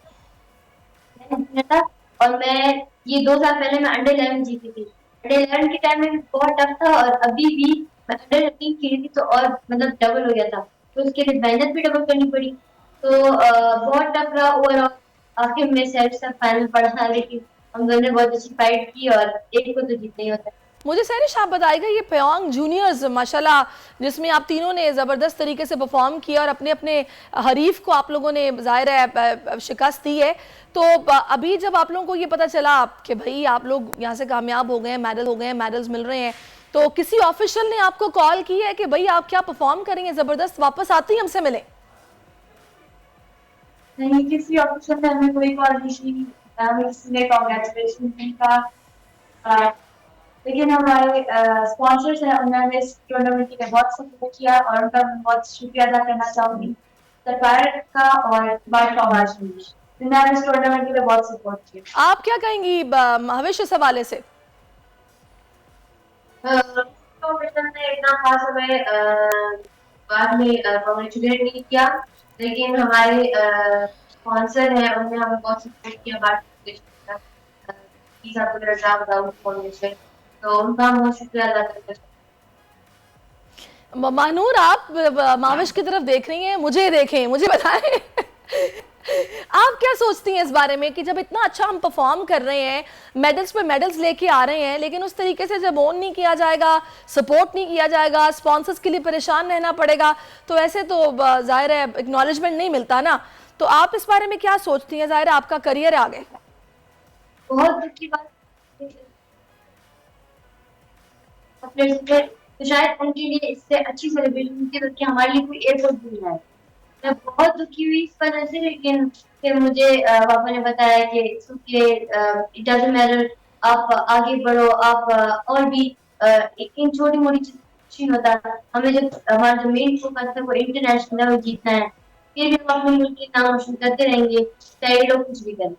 और मैं ये 2 साल पहले मैं अंडर 11 जीती थी। अंडर 11 के टाइम में भी बहुत टफ था और अभी भी मैं अंडर 15 खेली थी तो और मतलब डबल हो गया था, तो उसके लिए मेहनत भी डबल करनी पड़ी। तो बहुत टफ रहा ओवरऑल। आखिर में सेट तक फाइनल पड़ा था, लेकिन हम दोनों ने बहुत अच्छी फाइट की और एक को तो जीतना ही होता है। मुझे सहरिश आप बताइएगा ये प्योंग जूनियर्स माशाल्लाह जिसमें आप तीनों ने ज़बरदस्त तरीके से परफॉर्म किया और अपने अपने हरीफ को आप लोगों ने ज़ाहिर है शिकस्त दी है, तो अभी जब आप लोगों को ये पता चला कि भाई आप लोग यहाँ से कामयाब हो गए हैं, मेडल हो गए हैं, मेडल्स मिल रहे हैं, तो किसी ऑफिशियल ने आपको कॉल की है कि भाई आप क्या परफॉर्म करेंगे, ज़बरदस्त वापस आते ही हमसे मिले? नहीं, किसी ऑफिशियल ने हमें कोई कॉल नहीं की, किसी ने कांग्रेचुलेशन नहीं कहा, लेकिन हमारे स्पॉन्सर्स हैं उन्होंने इस टूर्नामेंट के लिए बहुत सपोर्ट किया और उनका मैं बहुत शुक्रिया अदा करना चाहूंगी, सरकार का और जिन्होंने इस टूर्नामेंट के लिए बहुत सपोर्ट किया। आप क्या कहेंगी महाविश इस हवाले से? ने इतना खास हमें बाद में कांग्रेचुलेट नहीं किया, लेकिन हमारे स्पॉन्सर हैं उन्होंने हमें बहुत सपोर्ट किया बाद में, तो उनका बहुत शुक्रिया अदा करते हैं। महानूर आप महाविश की तरफ देख रही हैं, मुझे देखें, मुझे बताएं आप क्या सोचती हैं इस बारे में कि जब इतना अच्छा हम परफॉर्म कर रहे हैं, मेडल्स पे मेडल्स लेके आ रहे हैं, लेकिन उस तरीके से जब ओन नहीं किया जाएगा, सपोर्ट नहीं किया जाएगा, स्पॉन्सर्स के लिए परेशान रहना पड़ेगा, तो ऐसे तो जाहिर है एक्नॉलेजमेंट नहीं मिलता ना। तो आप इस बारे में क्या सोचती हैं? जाहिर है आपका करियर है आगे। बहुत दुख की बात तो शायद उनके लिए इससे अच्छी सेलिब्रेशन होती है, हमारे लिए कोई एयरपोर्ट भी नहीं है। मैं बहुत दुखी हुई इस वजह से, लेकिन फिर मुझे पापा ने बताया कि इट डजंट मैटर, आप आगे बढ़ो, आप और भी इन छोटी मोटी चीज होता है, हमें जो हमारा जो मेन फोकस है वो इंटरनेशनल लेवल जीतना है, फिर भी हम अपने मुल्क के नाम रोशन करते रहेंगे चाहे लोग कुछ भी करें।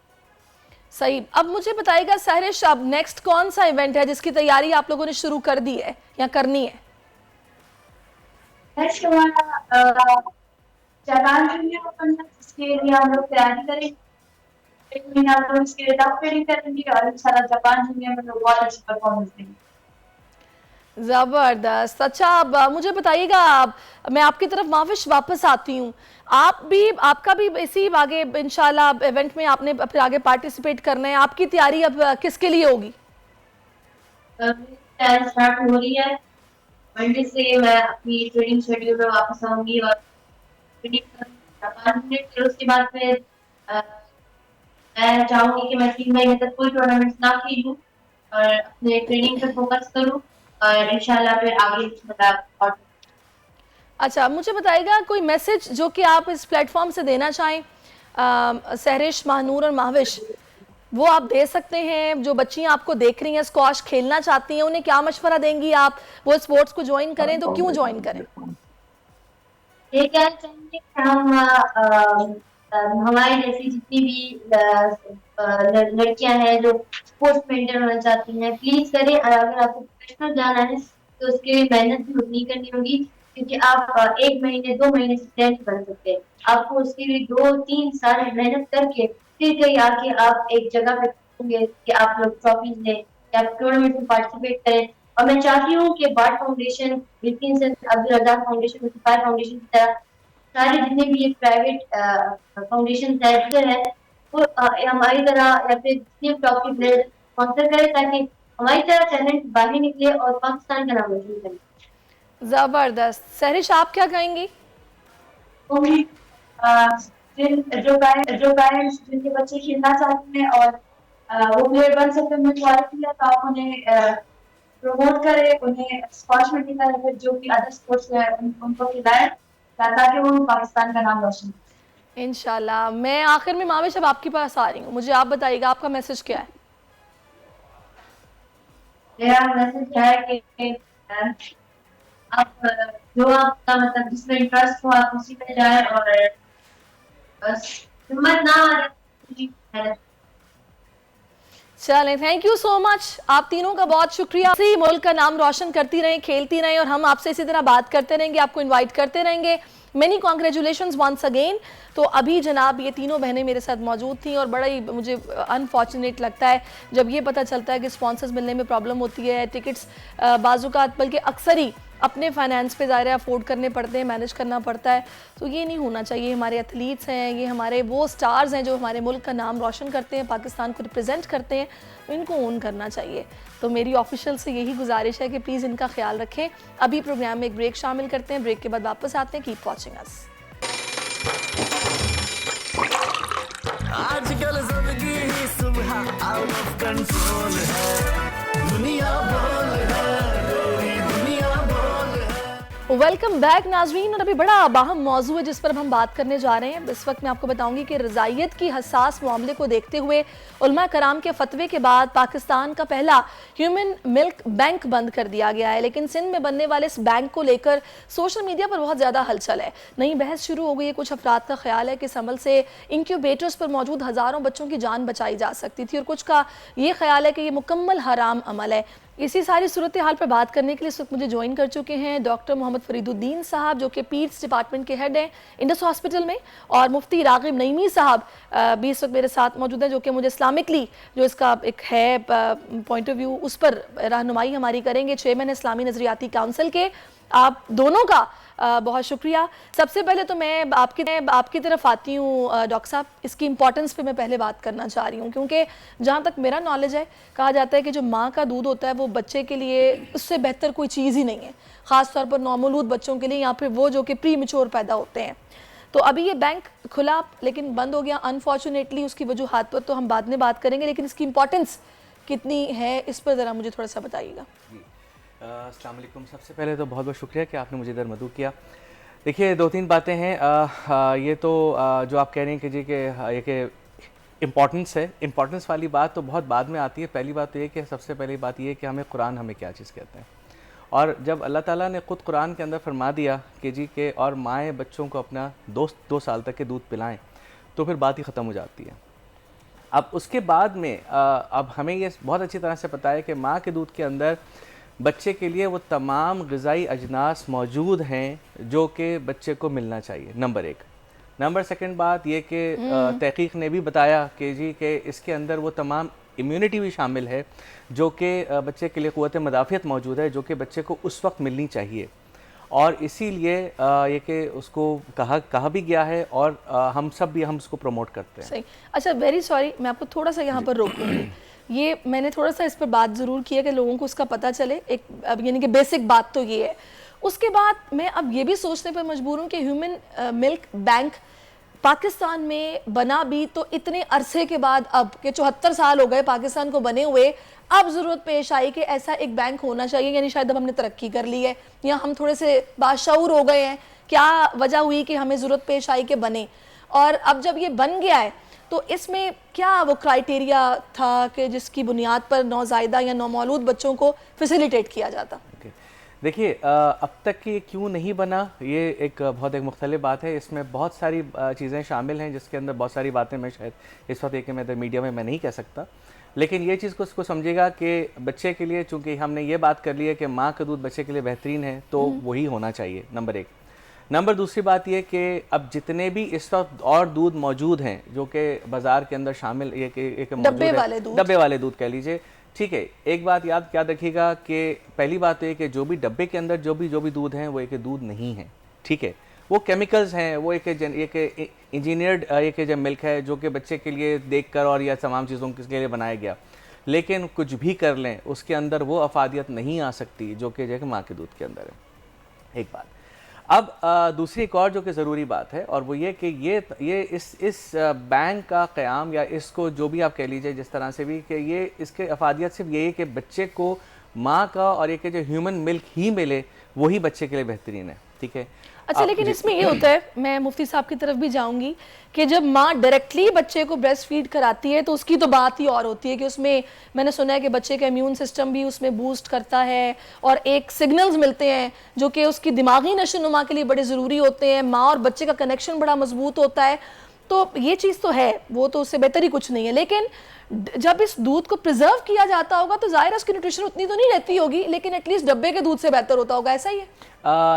सही। अब मुझे बताइएगा सहरिश, अब नेक्स्ट कौन सा इवेंट है जिसकी तैयारी आप लोगों ने शुरू कर दी है या करनी है? नेक्स्ट हमारा जापान जूनियर ओपन है, जिसके लिए हम लोग तैयारी करेंगे। एक महीना हम लोग इसके लिए टफ ट्रेनिंग करेंगे और इंशाल्लाह जापान जूनियर में लोग बहुत अच्छी परफॉर्मेंस देंगे। ज़बरदस्त। अच्छा अब मुझे बताइएगा, मैं आपकी तरफ महाविश वापस आती हूँ, आपका भी इसी आगे इंशाल्लाह इवेंट में आपने फिर आगे पार्टिसिपेट करना है, आपकी तैयारी अब किसके लिए होगी? तैयारी स्टार्ट हो रही है। मंडे से मैं अपनी ट्रेनिंग शेड्यूल में वापस आऊंगी और ट्रेनिंग 5 मिनट, फिर उसके बाद फिर मैं चाहूंगी कि मैं 3 महीने तक कोई टूर्नामेंट ना खेलूं और अपने ट्रेनिंग पे फोकस करूं और इंशाल्लाह फिर आगे मतलब और अच्छा, मुझे बताइएगा कोई मैसेज जो कि आप इस प्लेटफॉर्म से देना चाहें, सहरिश, महानूर और महाविश, वो आप दे सकते हैं। जो बच्चियां आपको देख रही हैं, स्क्वाश खेलना चाहती हैं, उन्हें क्या मशवरा देंगी आप? वो स्पोर्ट्स को ज्वाइन करें तो क्यों ज्वाइन करें? ये कहना चाहेंगे कि हमारी जैसी जितनी भी लड़कियां हैं जो स्पोर्ट्स मेंटर होना चाहती हैं, प्लीज करें। अगर आपको प्रोफेशनल जाना है तो उसके लिए मेहनत भी उतनी करनी होगी, क्योंकि आप 1 महीने 2 महीने से प्लान नहीं बन सकते। आपको उसके लिए 2-3 साल मेहनत करके फिर कहीं आके आप एक जगह पे होंगे कि आप लोग ट्रॉफी लें या आप टूर्नामेंट में पार्टिसिपेट करें। और मैं चाहती हूँ कि बार्ट फाउंडेशन, बिल्किन से अब्दुल रज़ाक फाउंडेशन, मुस्तफा फाउंडेशन की तरह सारे जितने भी ये प्राइवेट फाउंडेशन है वो हमारी तरह या फिर जितने टॉप के प्लेयर स्पॉन्सर करें, ताकि हमारी तरह टैलेंट बाहर निकले और पाकिस्तान का नाम रोशन करे। जबरदस्त। सहरिश, आप क्या कहेंगी? जो पेरेंट्स जिनके बच्चे खेलना चाहते हैं और वो प्लेयर बन सकते हैं, उन्हें क्वालिटी है, तो आप उन्हें प्रमोट करें, उन्हें स्क्वाश में खिलाएं, फिर जो भी अदर स्पोर्ट्स है उनको खिलाएं, ताकि वो पाकिस्तान का नाम रोशन करें। इंशाल्लाह। मैं आखिर में माविश अब आपके पास आ रही हूँ, मुझे आप बताइएगा आपका मैसेज क्या है? मेरा मैसेज है कि आप जो आपका मतलब जिसमें इंटरेस्ट हो आप उसी में जाए और बस हिम्मत ना हारे। चलें, थैंक यू सो मच। आप तीनों का बहुत शुक्रिया। इसी मुल्क का नाम रोशन करती रहें, खेलती रहें और हम आपसे इसी तरह बात करते रहेंगे, आपको इनवाइट करते रहेंगे। Many congratulations once again. तो अभी जनाब ये तीनों बहनें मेरे साथ मौजूद थी और बड़ा ही मुझे अनफॉर्चुनेट लगता है जब ये पता चलता है कि स्पॉन्सर्स मिलने में प्रॉब्लम होती है, टिकट्स बाजुकात बल्कि अक्सर ही अपने फाइनेंस पे ज़ाहिर अफोर्ड करने पड़ते हैं, मैनेज करना पड़ता है। तो ये नहीं होना चाहिए। हमारे एथलीट्स हैं, ये हमारे वो स्टार्स हैं जो हमारे मुल्क का नाम रोशन करते हैं, पाकिस्तान को रिप्रेजेंट करते हैं, तो इनको ओन करना चाहिए। तो मेरी ऑफिशियल से यही गुजारिश है कि प्लीज़ इनका ख्याल रखें। अभी प्रोग्राम में एक ब्रेक शामिल करते हैं, ब्रेक के बाद वापस आते हैं। Keep watching us. आजकल सबकी ही सुबह आउट ऑफ कंट्रोल है, दुनिया बोल है, तेरी दुनिया बोल है। वेलकम बैक नाजरीन। और अभी बड़ा अहम मौजू है जिस पर हम बात करने जा रहे हैं। इस वक्त मैं आपको बताऊंगी कि रज़ाइयत की हसास मामले को देखते हुए उलमा कराम के फतवे के बाद पाकिस्तान का पहला ह्यूमन मिल्क बैंक बंद कर दिया गया है। लेकिन सिंध में बनने वाले इस बैंक को लेकर सोशल मीडिया पर बहुत ज़्यादा हलचल है, नई बहस शुरू हो गई है। कुछ अफराद का ख्याल है कि इस अमल से इंक्यूबेटर्स पर मौजूद हज़ारों बच्चों की जान बचाई जा सकती थी और कुछ का ये ख्याल है कि ये मुकम्मल हराम अमल है। इसी सारी सूरत हाल पर बात करने के लिए इस वक्त मुझे ज्वाइन कर चुके हैं डॉक्टर मोहम्मद फरीदुद्दीन साहब, जो कि पीड्स डिपार्टमेंट के हेड हैं इंडस हॉस्पिटल में, और मुफ्ती रागिब नईमी साहब भी इस वक्त मेरे साथ मौजूद हैं, जो कि मुझे इस्लामिकली जो इसका एक है पॉइंट ऑफ व्यू उस पर रहनुमाई हमारी करेंगे। चेयरमैन इस्लामी नज़रियाती काउंसिल के। आप दोनों का बहुत शुक्रिया। सबसे पहले तो मैं आपकी तरफ आती हूँ डॉक्टर साहब। इसकी इम्पोर्टेंस पे मैं पहले बात करना चाह रही हूँ, क्योंकि जहाँ तक मेरा नॉलेज है, कहा जाता है कि जो माँ का दूध होता है वो बच्चे के लिए उससे बेहतर कोई चीज़ ही नहीं है, ख़ास तौर पर नौमौलूद बच्चों के लिए या फिर वो जो कि प्री मैच्योर पैदा होते हैं। तो अभी ये बैंक खुला लेकिन बंद हो गया अनफॉर्चुनेटली। उसकी वजूहात पर तो हम बाद में बात करेंगे, लेकिन इसकी इम्पोर्टेंस कितनी है इस पर ज़रा मुझे थोड़ा सा बताइएगा। अस्सलाम वालेकुम। सबसे पहले तो बहुत बहुत शुक्रिया कि आपने मुझे इधर मदऊ किया। देखिए, 2-3 बातें हैं। ये तो जो आप कह रहे हैं कि जी कि इम्पॉर्टेंस है, इम्पॉर्टेंस वाली बात तो बहुत बाद में आती है। पहली बात तो ये कि सबसे पहली बात ये कि हमें कुरान हमें क्या चीज़ कहते हैं, और जब अल्लाह ताला ने ख़ुद कुरान के अंदर फरमा दिया कि जी के और माएँ बच्चों को अपना 2 साल तक के दूध पिलाएँ, तो फिर बात ही ख़त्म हो जाती है। अब उसके बाद में अब हमें ये बहुत अच्छी तरह से पता है कि माँ के दूध के अंदर बच्चे के लिए वो तमाम ग़िज़ाई अजनास मौजूद हैं जो कि बच्चे को मिलना चाहिए, नंबर 1। नंबर 2 बात ये कि तहक़ीक़ ने भी बताया कि जी कि इसके अंदर वो तमाम इम्यूनिटी भी शामिल है जो कि बच्चे के लिए क़ुव्वत मदाफ़ियत मौजूद है, जो कि बच्चे को उस वक्त मिलनी चाहिए। और इसीलिए ये कि उसको कहा भी गया है और हम सब भी हम उसको प्रमोट करते हैं। सही। अच्छा, वेरी सॉरी, मैं आपको थोड़ा सा यहाँ पर रोकूंगी। ये मैंने थोड़ा सा इस पर बात ज़रूर की है कि लोगों को उसका पता चले, एक अब यानी कि बेसिक बात तो ये है। उसके बाद मैं अब ये भी सोचने पर मजबूर हूँ कि ह्यूमन मिल्क बैंक पाकिस्तान में बना भी तो इतने अरसे के बाद, अब के 74 साल हो गए पाकिस्तान को बने हुए, अब ज़रूरत पेश आई कि ऐसा एक बैंक होना चाहिए, यानी शायद अब हमने तरक्की कर ली है या हम थोड़े से बाशऊर हो गए हैं, क्या वजह हुई कि हमें ज़रूरत पेश आई कि बने। और अब जब ये बन गया है तो इसमें क्या वो क्राइटेरिया था कि जिसकी बुनियाद पर नौज़ायदा या नौमौलूद बच्चों को फैसिलिटेट किया जाता? देखिए, अब तक कि क्यों नहीं बना, ये एक बहुत एक मुख्तलिफ बात है। इसमें बहुत सारी चीज़ें शामिल हैं, जिसके अंदर बहुत सारी बातें मैं शायद इस वक्त एक मीडिया में मैं नहीं कह सकता। लेकिन ये चीज़ को उसको समझेगा कि बच्चे के लिए, चूँकि हमने ये बात कर ली है कि माँ का दूध बच्चे के लिए बेहतरीन है, तो वही होना चाहिए, नंबर एक। नंबर दूसरी बात ये कि अब जितने भी इस वक्त और दूध मौजूद हैं जो कि बाज़ार के अंदर शामिल, एक डब्बे वाले दूध कह लीजिए, ठीक है। एक बात याद रखिएगा कि पहली बात तो ये कि जो भी डब्बे के अंदर जो भी दूध हैं वो एक दूध नहीं है, ठीक है। वो केमिकल्स हैं, वो एक इंजीनियर्ड एक जो मिल्क है जो कि बच्चे के लिए देखकर और या तमाम चीज़ों के लिए बनाया गया। लेकिन कुछ भी कर लें, उसके अंदर वो अफादियत नहीं आ सकती जो कि माँ के दूध के अंदर है, एक बात। अब दूसरी एक और जो कि ज़रूरी बात है, और वो ये कि ये इस बैंक का क़याम, या इसको जो भी आप कह लीजिए जिस तरह से भी, कि ये इसके अफादियत सिर्फ यही है कि बच्चे को माँ का और एक जो ह्यूमन मिल्क ही मिले, वही बच्चे के लिए बेहतरीन है, ठीक है। अच्छा, लेकिन इसमें ये होता है, मैं मुफ्ती साहब की तरफ भी जाऊंगी, कि जब माँ डायरेक्टली बच्चे को ब्रेस्ट फीड कराती है तो उसकी तो बात ही और होती है कि उसमें मैंने सुना है कि बच्चे का इम्यून सिस्टम भी उसमें बूस्ट करता है और एक सिग्नल्स मिलते हैं जो कि उसकी दिमागी नशोनुमा के लिए बड़े ज़रूरी होते हैं। माँ और बच्चे का कनेक्शन बड़ा मजबूत होता है, तो ये चीज़ तो है, वो तो उससे बेहतर ही कुछ नहीं है। लेकिन जब इस दूध को प्रिजर्व किया जाता होगा तो ज़ाहिर है उसकी न्यूट्रिशन उतनी तो नहीं रहती होगी, लेकिन एटलीस्ट डब्बे के दूध से बेहतर होता होगा, ऐसा ही है?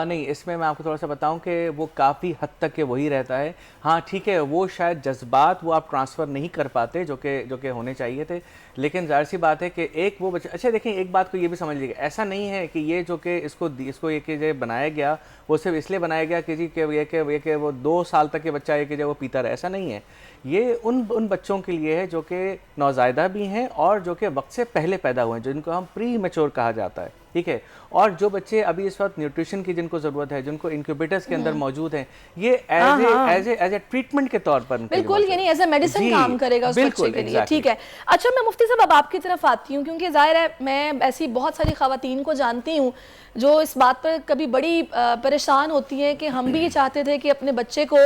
नहीं, इसमें मैं आपको थोड़ा सा बताऊं कि वो काफ़ी हद तक के वही रहता है। हाँ ठीक है, वो शायद जज्बात वो आप ट्रांसफ़र नहीं कर पाते जो कि होने चाहिए थे, लेकिन जाहिर सी बात है कि एक वो बच्चा, अच्छा देखें एक बात को ये भी समझ लीजिए, ऐसा नहीं है कि ये जो कि इसको ये कि जो बनाया गया वो सिर्फ इसलिए बनाया गया कि जी कि वो 2 साल तक के बच्चा ये कि जब वो पीता रहे, ऐसा नहीं है। ये उन बच्चों के लिए है जो कि नौज़ायदा भी हैं और जो कि वक्त से पहले पैदा हुए हैं, जिनको हम प्री मैच्योर कहा जाता है, ठीक है। और जो बच्चे अभी इस वक्त न्यूट्रिशन की जिनको ज़रूरत है, जिनको इंक्यूबेटर्स के अंदर मौजूद हैं, ये एज ए ट्रीटमेंट के तौर पर बिल्कुल, यानी एज ए मेडिसिन काम करेगा उस बच्चे के लिए, ठीक है। अच्छा, मैं मुफ्ती साहब अब आपकी तरफ आती हूँ, क्योंकि जाहिर है मैं ऐसी बहुत सारी ख़वातीन को जानती हूँ जो इस बात पर कभी बड़ी परेशान होती हैं कि हम भी ये चाहते थे कि अपने बच्चे को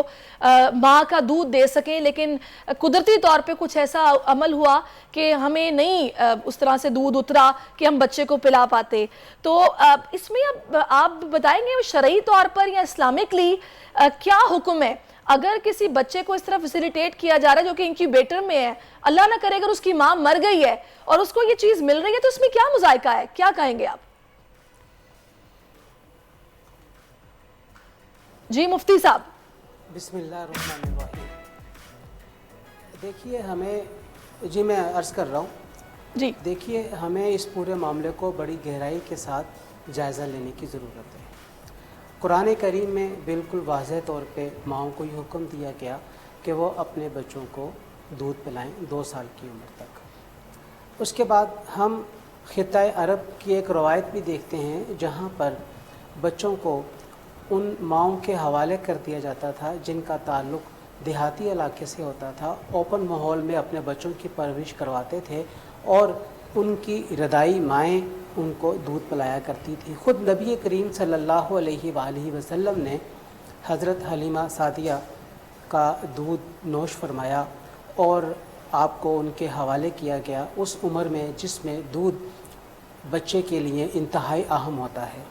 माँ का दूध दे सकें, लेकिन कुदरती तौर पे कुछ ऐसा अमल हुआ कि हमें नहीं उस तरह से दूध उतरा कि हम बच्चे को पिला पाते। तो इसमें अब आप बताएंगे शरई तौर पर या इस्लामिकली क्या हुक्म है अगर किसी बच्चे को इस तरह फैसिलिटेट किया जा रहा है जो कि इंक्यूबेटर में है, अल्लाह ना करे अगर उसकी माँ मर गई है और उसको ये चीज़ मिल रही है, तो इसमें क्या मुज़ायका है, क्या कहेंगे आप? जी मुफ्ती साहब। बिस्मिल्लाहिर्रहमानिर्रहीम। देखिए हमें, जी मैं अर्ज़ कर रहा हूँ जी, देखिए हमें इस पूरे मामले को बड़ी गहराई के साथ जायज़ा लेने की ज़रूरत है। कुरान करीम में बिल्कुल वाज़ेह तौर पे माओं को ये हुक्म दिया गया कि वो अपने बच्चों को दूध पिलाएं 2 साल की उम्र तक। उसके बाद हम ख़ित्ता अरब की एक रवायत भी देखते हैं जहाँ पर बच्चों को उन माओं के हवाले कर दिया जाता था जिनका ताल्लुक़ देहाती इलाके से होता था, ओपन माहौल में अपने बच्चों की परवरिश करवाते थे और उनकी रदाई माएँ उनको दूध पिलाया करती थी। ख़ुद नबी करीम सल्लल्लाहु अलैहि वसल्लम ने हज़रत हलीमा सादिया का दूध नोश फरमाया और आपको उनके हवाले किया गया उस उम्र में जिसमें दूध बच्चे के लिए इंतहाई अहम होता है।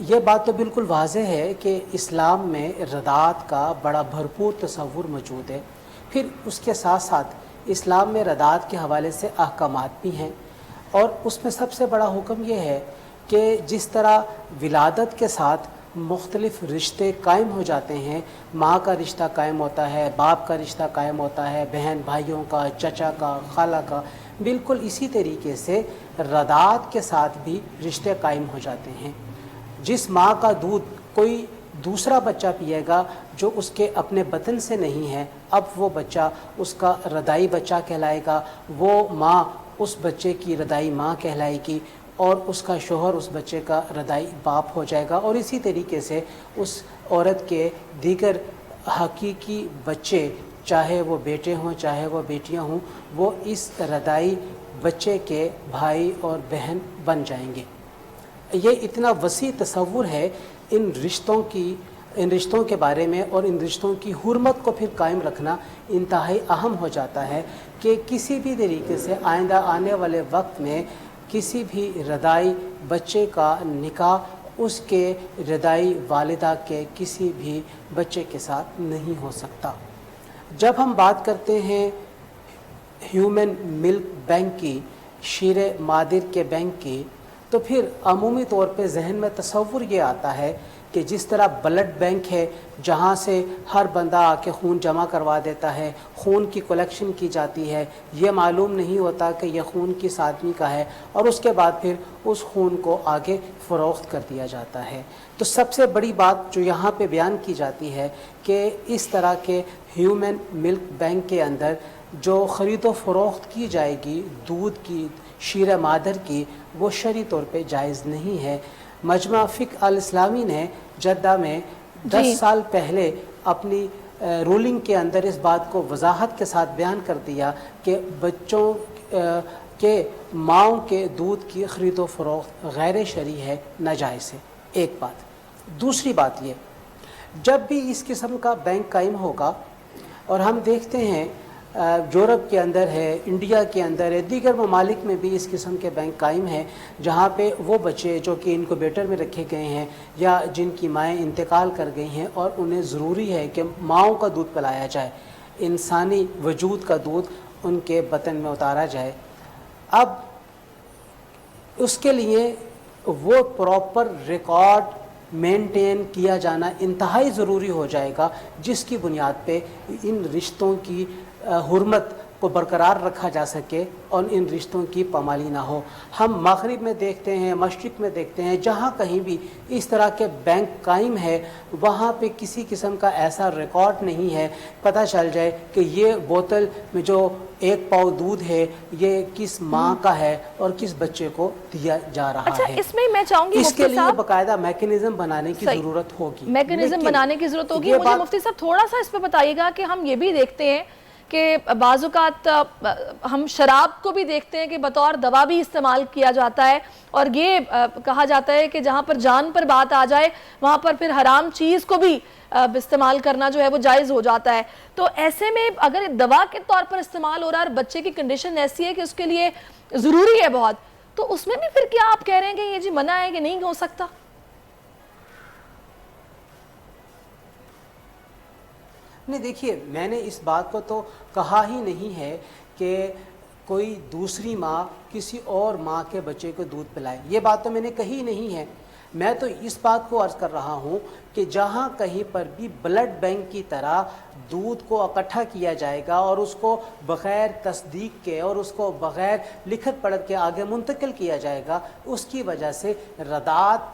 ये बात तो बिल्कुल वाज़ेह है कि इस्लाम में रदात का बड़ा भरपूर तसव्वुर मौजूद है। फिर उसके साथ साथ इस्लाम में रदात के हवाले से अहकामात भी हैं और उसमें सबसे बड़ा हुक्म यह है कि जिस तरह विलादत के साथ मुख्तलिफ़ रिश्ते कायम हो जाते हैं, माँ का रिश्ता कायम होता है, बाप का रिश्ता कायम होता है, बहन भाइयों का, चचा का, खाला का, बिल्कुल इसी तरीके से रदात के साथ भी रिश्ते कायम हो जाते हैं। जिस माँ का दूध कोई दूसरा बच्चा पिएगा जो उसके अपने बतन से नहीं है, अब वो बच्चा उसका रदाई बच्चा कहलाएगा। वो माँ उस बच्चे की रदाई माँ कहलाएगी और उसका शोहर उस बच्चे का रदाई बाप हो जाएगा। और इसी तरीके से उस औरत के दीगर हकीकी बच्चे, चाहे वो बेटे हों चाहे वो बेटियां हों, वो इस रदाई बच्चे के भाई और बहन बन जाएंगे। ये इतना वसी तसव्वुर है इन रिश्तों के बारे में, और इन रिश्तों की हुर्मत को फिर कायम रखना इंतहाई अहम हो जाता है कि किसी भी तरीके से आइंदा आने वाले वक्त में किसी भी रदाई बच्चे का निकाह उसके रदाई वालिदा के किसी भी बच्चे के साथ नहीं हो सकता। जब हम बात करते हैं ह्यूमन मिल्क बैंक की, शीरे मादिर के बैंक की, तो फिर अमूमी तौर पे जहन में तसव्वुर ये आता है कि जिस तरह ब्लड बैंक है जहाँ से हर बंदा आके खून जमा करवा देता है, खून की कलेक्शन की जाती है, ये मालूम नहीं होता कि यह खून किस आदमी का है, और उसके बाद फिर उस खून को आगे फ़रोख्त कर दिया जाता है। तो सबसे बड़ी बात जो यहाँ पे बयान की जाती है कि इस तरह के ह्यूमन मिल्क बैंक के अंदर जो ख़रीदो फ़रोख्त की जाएगी दूध की, शीरे मादर की, वो शरई तौर पे जायज़ नहीं है। मजमा फ़िक़्ह अल इस्लामी ने जद्दा में 10 साल पहले अपनी रूलिंग के अंदर इस बात को वजाहत के साथ बयान कर दिया कि बच्चों के माओं के दूध की ख़रीदो फ़रोख्त गैर शरई है, नाजायज़ है। एक बात। दूसरी बात ये, जब भी इस किस्म का बैंक कायम होगा, और हम देखते हैं यूरोप के अंदर है, इंडिया के अंदर है, दीगर ममालिक में भी इस किस्म के बैंक कायम हैं, जहाँ पे वो बच्चे जो कि इनक्यूबेटर में रखे गए हैं या जिनकी माएँ इंतकाल कर गई हैं और उन्हें ज़रूरी है कि माओं का दूध पिलाया जाए, इंसानी वजूद का दूध उनके बतन में उतारा जाए। अब उसके लिए वो प्रॉपर रिकॉर्ड मेंटेन किया जाना इंतहाई ज़रूरी हो जाएगा, जिसकी बुनियाद पे इन रिश्तों की हुर्मत को बरकरार रखा जा सके और इन रिश्तों की पामाली ना हो। हम मगरिब में देखते हैं, मशरिक़ में देखते हैं, जहाँ कहीं भी इस तरह के बैंक कायम है वहाँ पे किसी किस्म का ऐसा रिकॉर्ड नहीं है पता चल जाए कि ये बोतल में जो 1 पाव दूध है ये किस माँ का है और किस बच्चे को दिया जा रहा अच्छा, है। इसमें मैं चाहूँगी इसके लिए बाकायदा मैकेनिज्म बनाने की ज़रूरत होगी। मैकेनिज्म बनाने की ज़रूरत होगी। मुझे मुफ्ती साहब थोड़ा सा इस पर बताइएगा कि हम ये भी देखते हैं कि बाज़ुकात हम शराब को भी देखते हैं कि बतौर दवा भी इस्तेमाल किया जाता है, और ये कहा जाता है कि जहाँ पर जान पर बात आ जाए वहाँ पर फिर हराम चीज़ को भी इस्तेमाल करना जो है वो जायज़ हो जाता है। तो ऐसे में अगर दवा के तौर पर इस्तेमाल हो रहा है और बच्चे की कंडीशन ऐसी है कि उसके लिए ज़रूरी है बहुत, तो उसमें भी फिर क्या आप कह रहे हैं कि ये जी मना है कि नहीं हो सकता? नहीं, देखिए, मैंने इस बात को तो कहा ही नहीं है कि कोई दूसरी माँ किसी और माँ के बच्चे को दूध पिलाए, ये बात तो मैंने कही नहीं है। मैं तो इस बात को अर्ज़ कर रहा हूँ कि जहाँ कहीं पर भी ब्लड बैंक की तरह दूध को इकट्ठा किया जाएगा और उसको बग़ैर तस्दीक के और उसको बग़ैर लिखत पढ़त के आगे मुंतकिल किया जाएगा, उसकी वजह से रदात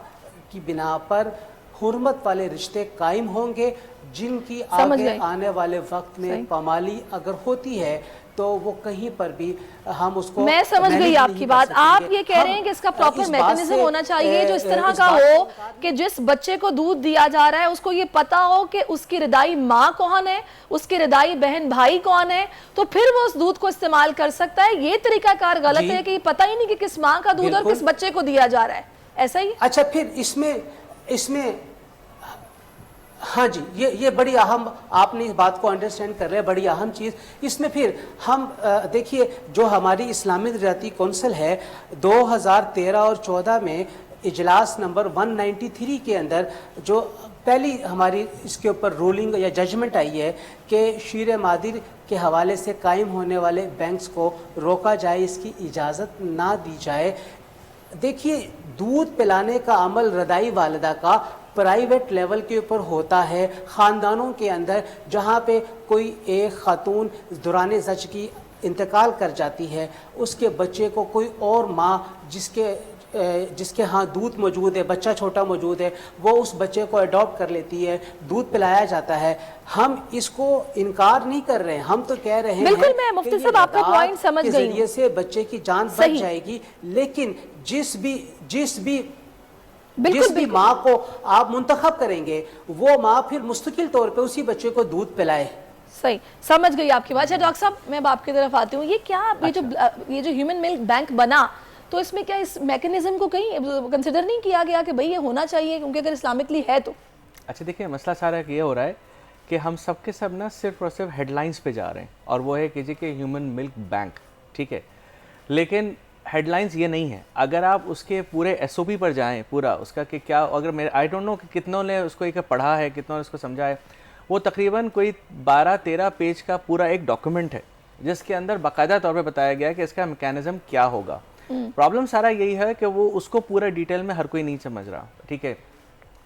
की बिना पर हुर्मत वाले रिश्ते कायम होंगे, जिनकी आगे आने वाले वक्त में पामाली अगर होती है तो वो कहीं पर भी हम उसको, मैं समझ गई आपकी बात। आप ये कह रहे हैं कि इसका प्रॉपर मैकेनिज्म होना चाहिए जो इस तरह का हो कि जिस बच्चे को दूध दिया जा रहा है उसको ये पता हो कि उसकी रिदाई माँ कौन है, उसकी रिदाई बहन भाई कौन है, तो फिर वो उस दूध को इस्तेमाल कर सकता है। ये तरीकाकार गलत है कि पता ही नहीं कि किस माँ का दूध और किस बच्चे को दिया जा रहा है, ऐसा ही। अच्छा, फिर इसमें हाँ जी, ये बड़ी अहम, आपने इस बात को अंडरस्टैंड कर रहे हैं, बड़ी अहम चीज़ इसमें फिर हम देखिए, जो हमारी इस्लामी दरियाती कौंसिल है 2013 और 14 में इजलास नंबर 193 के अंदर जो पहली हमारी इसके ऊपर रूलिंग या जजमेंट आई है कि शीरे मादिर के हवाले से कायम होने वाले बैंक्स को रोका जाए, इसकी इजाज़त ना दी जाए। देखिए, दूध पिलाने का अमल रदाई वालिदा का प्राइवेट लेवल के ऊपर होता है, ख़ानदानों के अंदर जहाँ पे कोई एक ख़ातून दौरान ज़च की इंतकाल कर जाती है, उसके बच्चे को कोई और माँ जिसके जिसके यहाँ दूध मौजूद है, बच्चा छोटा मौजूद है, वो उस बच्चे को अडॉप्ट कर लेती है, दूध पिलाया जाता है। हम इसको इनकार नहीं कर रहे हैं, हम तो कह रहे हैं बिल्कुल, मैं मुफ्ती साहब आपका पॉइंट समझ गई हूं। जरिए से बच्चे की जान बच जाएगी, लेकिन जिस भी माँ को आप मुंतखब करेंगे वो माँ फिर मुस्तकिल तौर पे उसी बच्चे को दूध पिलाए। सही, समझ गई आपकी बात। डॉक्टर साहब, मैं अब आपकी तरफ आती हूँ। ये क्या ये जो ह्यूमन मिल्क बैंक बना, तो इसमें क्या इस मैकेनिज्म को कहीं कंसिडर नहीं किया गया कि भाई ये होना चाहिए, क्योंकि अगर इस्लामिकली है तो? अच्छा देखिए, मसला सारा ये हो रहा है कि हम सब के सब ना सिर्फ और सिर्फ हेडलाइंस पे जा रहे हैं, और वो है कि जी के ह्यूमन मिल्क बैंक, ठीक है, लेकिन हेडलाइंस ये नहीं है। अगर आप उसके पूरे एसओपी पर जाएं, पूरा उसका कि क्या, अगर मेरे आई डोंट नो कि कितनों ने उसको एक पढ़ा है, कितनों ने उसको समझा है, वो तकरीबन कोई 12-13 पेज का पूरा एक डॉक्यूमेंट है जिसके अंदर बाकायदा तौर पे बताया गया है कि इसका मैकेनिज्म क्या होगा। प्रॉब्लम सारा यही है कि वो उसको पूरा डिटेल में हर कोई नहीं समझ रहा, ठीक है।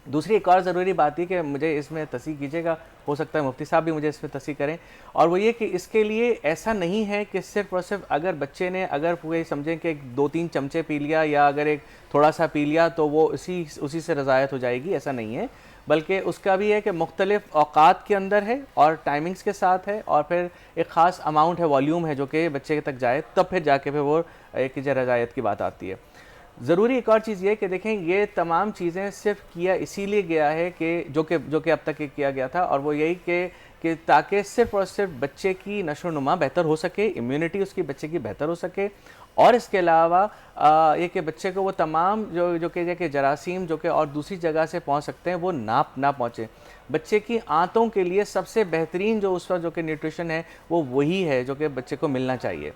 दूसरी एक और ज़रूरी बात है कि मुझे इसमें तस्दीक कीजिएगा, हो सकता है मुफ्ती साहब भी मुझे इसमें तस्दीक करें, और वो ये कि इसके लिए ऐसा नहीं है कि सिर्फ और सिर्फ अगर बच्चे ने अगर पूरे समझें कि 2-3 चमचे पी लिया या अगर एक थोड़ा सा पी लिया तो वो उसी से रज़ायत हो जाएगी, ऐसा नहीं है। बल्कि उसका भी है कि मुख्तलिफ औकात के अंदर है और टाइमिंग्स के साथ है, और फिर एक ख़ास अमाउंट है, वॉल्यूम है जो कि बच्चे तक जाए, तब फिर जाके फिर वो एक रज़ायत की बात आती है। ज़रूरी एक और चीज़ ये कि देखें, ये तमाम चीज़ें सिर्फ किया इसीलिए गया है कि जो कि अब तक किया गया था, और वो यही कि ताकि सिर्फ और सिर्फ बच्चे की नशो नुमा बेहतर हो सके, इम्यूनिटी उसकी बच्चे की बेहतर हो सके, और इसके अलावा ये कि बच्चे को वो तमाम जो कि जरासीम जो कि और दूसरी जगह से पहुंच सकते हैं वो ना पहुंचे। बच्चे की आंतों के लिए सबसे बेहतरीन जो उस वक्त जो कि न्यूट्रिशन है वो वही है जो कि बच्चे को मिलना चाहिए,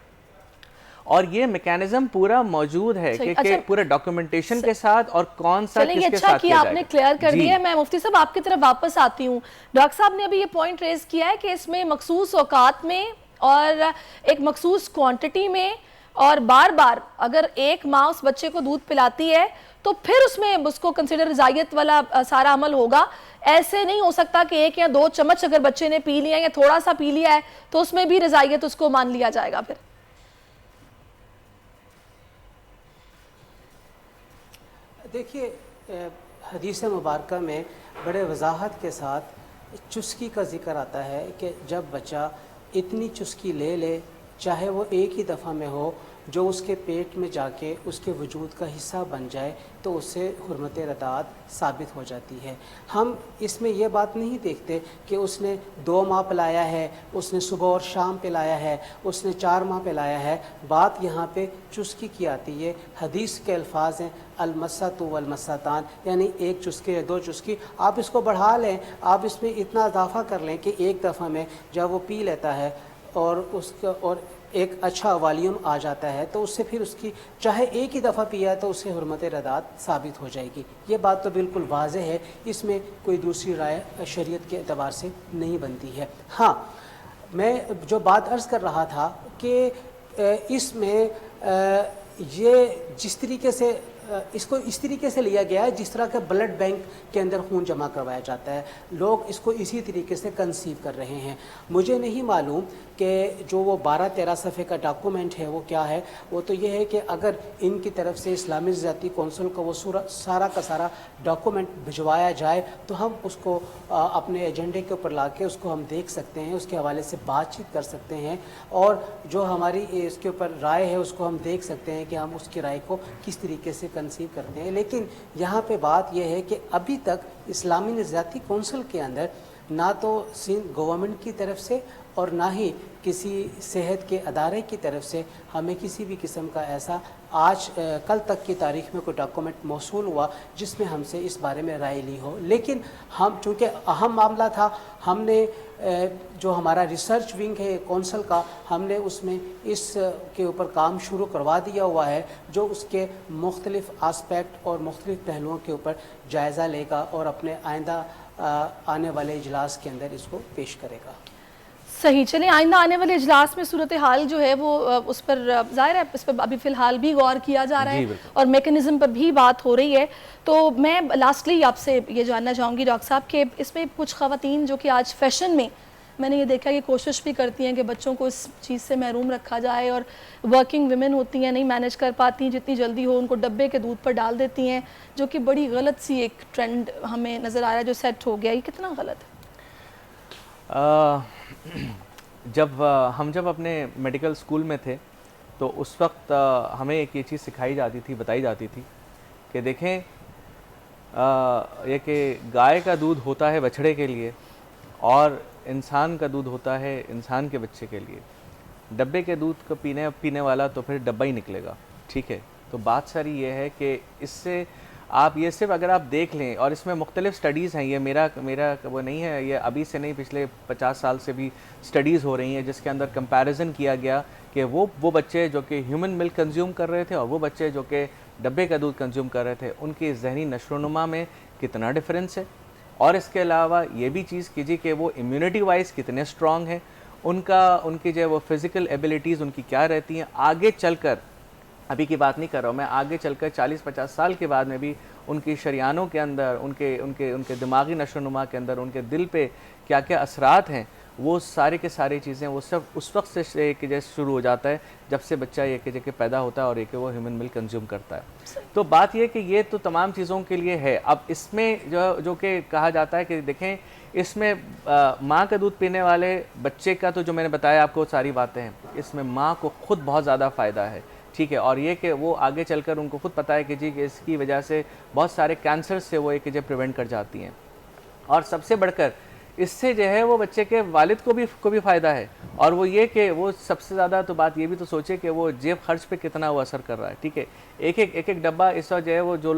और ये मैकेनिज्म पूरा मौजूद है कि पूरे डॉक्यूमेंटेशन के साथ और कौन सा किसके साथ किया जाएगा। आपने क्लियर कर दिया। मैं मुफ्ती साहब आपकी तरफ वापस आती हूँ। डॉक्टर साहब ने अभी ये पॉइंट रेज किया है कि इसमें मखसूस औकात में और एक मखसूस क्वांटिटी में, और बार बार अगर एक माँ उस बच्चे को दूध पिलाती है तो फिर उसमें उसको कंसिडर रज़ायत वाला सारा अमल होगा। ऐसे नहीं हो सकता कि 1 या 2 चम्मच अगर बच्चे ने पी लिया या थोड़ा सा पी लिया है तो उसमें भी रज़ायत उसको मान लिया जाएगा। फिर देखिए, हदीस मुबारक में बड़े वजाहत के साथ चुस्की का जिक्र आता है कि जब बच्चा इतनी चुस्की ले चाहे वो एक ही दफ़ा में हो, जो उसके पेट में जाके उसके वजूद का हिस्सा बन जाए, तो उससे हुर्मत रदात साबित हो जाती है। हम इसमें यह बात नहीं देखते कि उसने 2 माह पिलाया है, उसने सुबह और शाम पिलाया है, उसने 4 माह पिलाया है। बात यहाँ पे चुस्की की आती है। हदीस के अल्फाज हैं अलमस्सतु वलमस्सतान, यानी 1 चुस्की या 2 चुस्की। आप इसको बढ़ा लें, आप इसमें इतना इजाफा कर लें कि एक दफ़ा में जब वो पी लेता है और उसका और एक अच्छा वॉल्यूम आ जाता है, तो उससे फिर उसकी चाहे एक ही दफ़ा पिया है तो उससे हुर्मत रदात साबित हो जाएगी। ये बात तो बिल्कुल वाज़ेह है, इसमें कोई दूसरी राय शरीयत के एतबार से नहीं बनती है। हाँ, मैं जो बात अर्ज़ कर रहा था कि इसमें ये जिस तरीके से इसको इस तरीके से लिया गया है जिस तरह के ब्लड बैंक के अंदर खून जमा करवाया जाता है, लोग इसको इसी तरीके से कंसीव कर रहे हैं। मुझे नहीं मालूम कि जो वो 12-13 सफ़े का डॉक्यूमेंट है वो क्या है। वो तो ये है कि अगर इनकी तरफ से इस्लामी ज़ाती कौंसिल को वो सारा का सारा डॉक्यूमेंट भिजवाया जाए तो हम उसको अपने एजेंडे के ऊपर ला के उसको हम देख सकते हैं, उसके हवाले से बातचीत कर सकते हैं, और जो हमारी इसके ऊपर राय है उसको हम देख सकते हैं कि हम उसकी राय को किस तरीके से कंसीव करते हैं। लेकिन यहाँ पे बात यह है कि अभी तक इस्लामी निज़ाती कौंसिल के अंदर ना तो सिंध गवर्नमेंट की तरफ से और ना ही किसी सेहत के अदारे की तरफ से हमें किसी भी किस्म का ऐसा कल तक की तारीख में कोई डॉक्यूमेंट मौसूल हुआ जिसमें हमसे इस बारे में राय ली हो। लेकिन हम चूँकि अहम मामला था, हमने जो हमारा रिसर्च विंग है कौंसिल का, हमने उसमें इस के ऊपर काम शुरू करवा दिया हुआ है, जो उसके मुख्तलिफ आस्पेक्ट और मुख्तलिफ पहलुओं के ऊपर जायज़ा लेगा और अपने आइंदा आने वाले इजलास के अंदर इसको पेश करेगा। सही, चलिए आइंदा आने वाले इजलास में सूरत हाल जो है वो उस पर ज़ाहिर है इस पर अभी फ़िलहाल भी गौर किया जा रहा है और मेकनिज़म पर भी बात हो रही है। तो मैं लास्टली आपसे ये जानना चाहूँगी डॉक्टर साहब कि इसमें कुछ ख़वातीन जो कि आज फैशन में मैंने ये देखा कि कोशिश भी करती हैं कि बच्चों को इस चीज़ से महरूम रखा जाए, और वर्किंग वुमेन होती हैं, नहीं मैनेज कर पाती, जितनी जल्दी हो उनको डब्बे के दूध पर डाल देती हैं, जो कि बड़ी गलत सी एक ट्रेंड हमें नज़र आ रहा है जो सेट हो गया। ये कितना गलत है? हम जब अपने मेडिकल स्कूल में थे तो उस वक्त हमें एक ये चीज़ सिखाई जाती थी, बताई जाती थी कि देखें ये कि गाय का दूध होता है बछड़े के लिए और इंसान का दूध होता है इंसान के बच्चे के लिए। डब्बे के दूध को पीने वाला तो फिर डब्बा ही निकलेगा, ठीक है। तो बात सारी ये है कि इससे आप ये सिर्फ अगर आप देख लें, और इसमें मुख्तलिफ स्टडीज़ हैं, ये मेरा वो नहीं है, ये अभी से नहीं, पिछले 50 साल से भी स्टडीज़ हो रही हैं जिसके अंदर कंपैरिजन किया गया कि वो बच्चे जो कि ह्यूमन मिल्क कंज्यूम कर रहे थे और वो बच्चे जो कि डब्बे का दूध कंज्यूम कर रहे थे, उनकी जहनी नशोनुमा में कितना डिफरेंस है। और इसके अलावा ये भी चीज़ कीजिए कि वो इम्यूनिटी वाइज कितने स्ट्रॉन्ग हैं, उनकी जो वो फिज़िकल एबिलिटीज़ उनकी क्या रहती हैं आगे चलकर। अभी की बात नहीं कर रहा हूँ मैं, आगे चलकर 40-50 साल के बाद में भी उनकी शरियानों के अंदर, उनके दिमागी नशोनुमा के अंदर, उनके दिल पे क्या क्या असरात हैं, वो सारे के सारी चीज़ें वो सब उस वक्त से कि जैसे शुरू हो जाता है जब से बच्चा ये कि पैदा होता है और ये कि वो ह्यूमन मिल्क कंज्यूम करता है। तो बात ये कि ये तो तमाम चीज़ों के लिए है। अब इसमें जो कि कहा जाता है कि देखें, इसमें माँ का दूध पीने वाले बच्चे का तो जो मैंने बताया आपको सारी बातें हैं, इसमें माँ को खुद बहुत ज़्यादा फ़ायदा है, ठीक है। और ये कि वो आगे चलकर उनको खुद पता है कि जी कि इसकी वजह से बहुत सारे कैंसर से वो एक जो प्रिवेंट कर जाती हैं। और सबसे बढ़कर इससे जो है वो बच्चे के वालिद को भी फ़ायदा है। और वो ये कि वो सबसे ज़्यादा तो बात ये भी तो सोचे कि वो जेब खर्च पे कितना वो असर कर रहा है, ठीक है। एक डब्बा इस वक्त जो है वो जो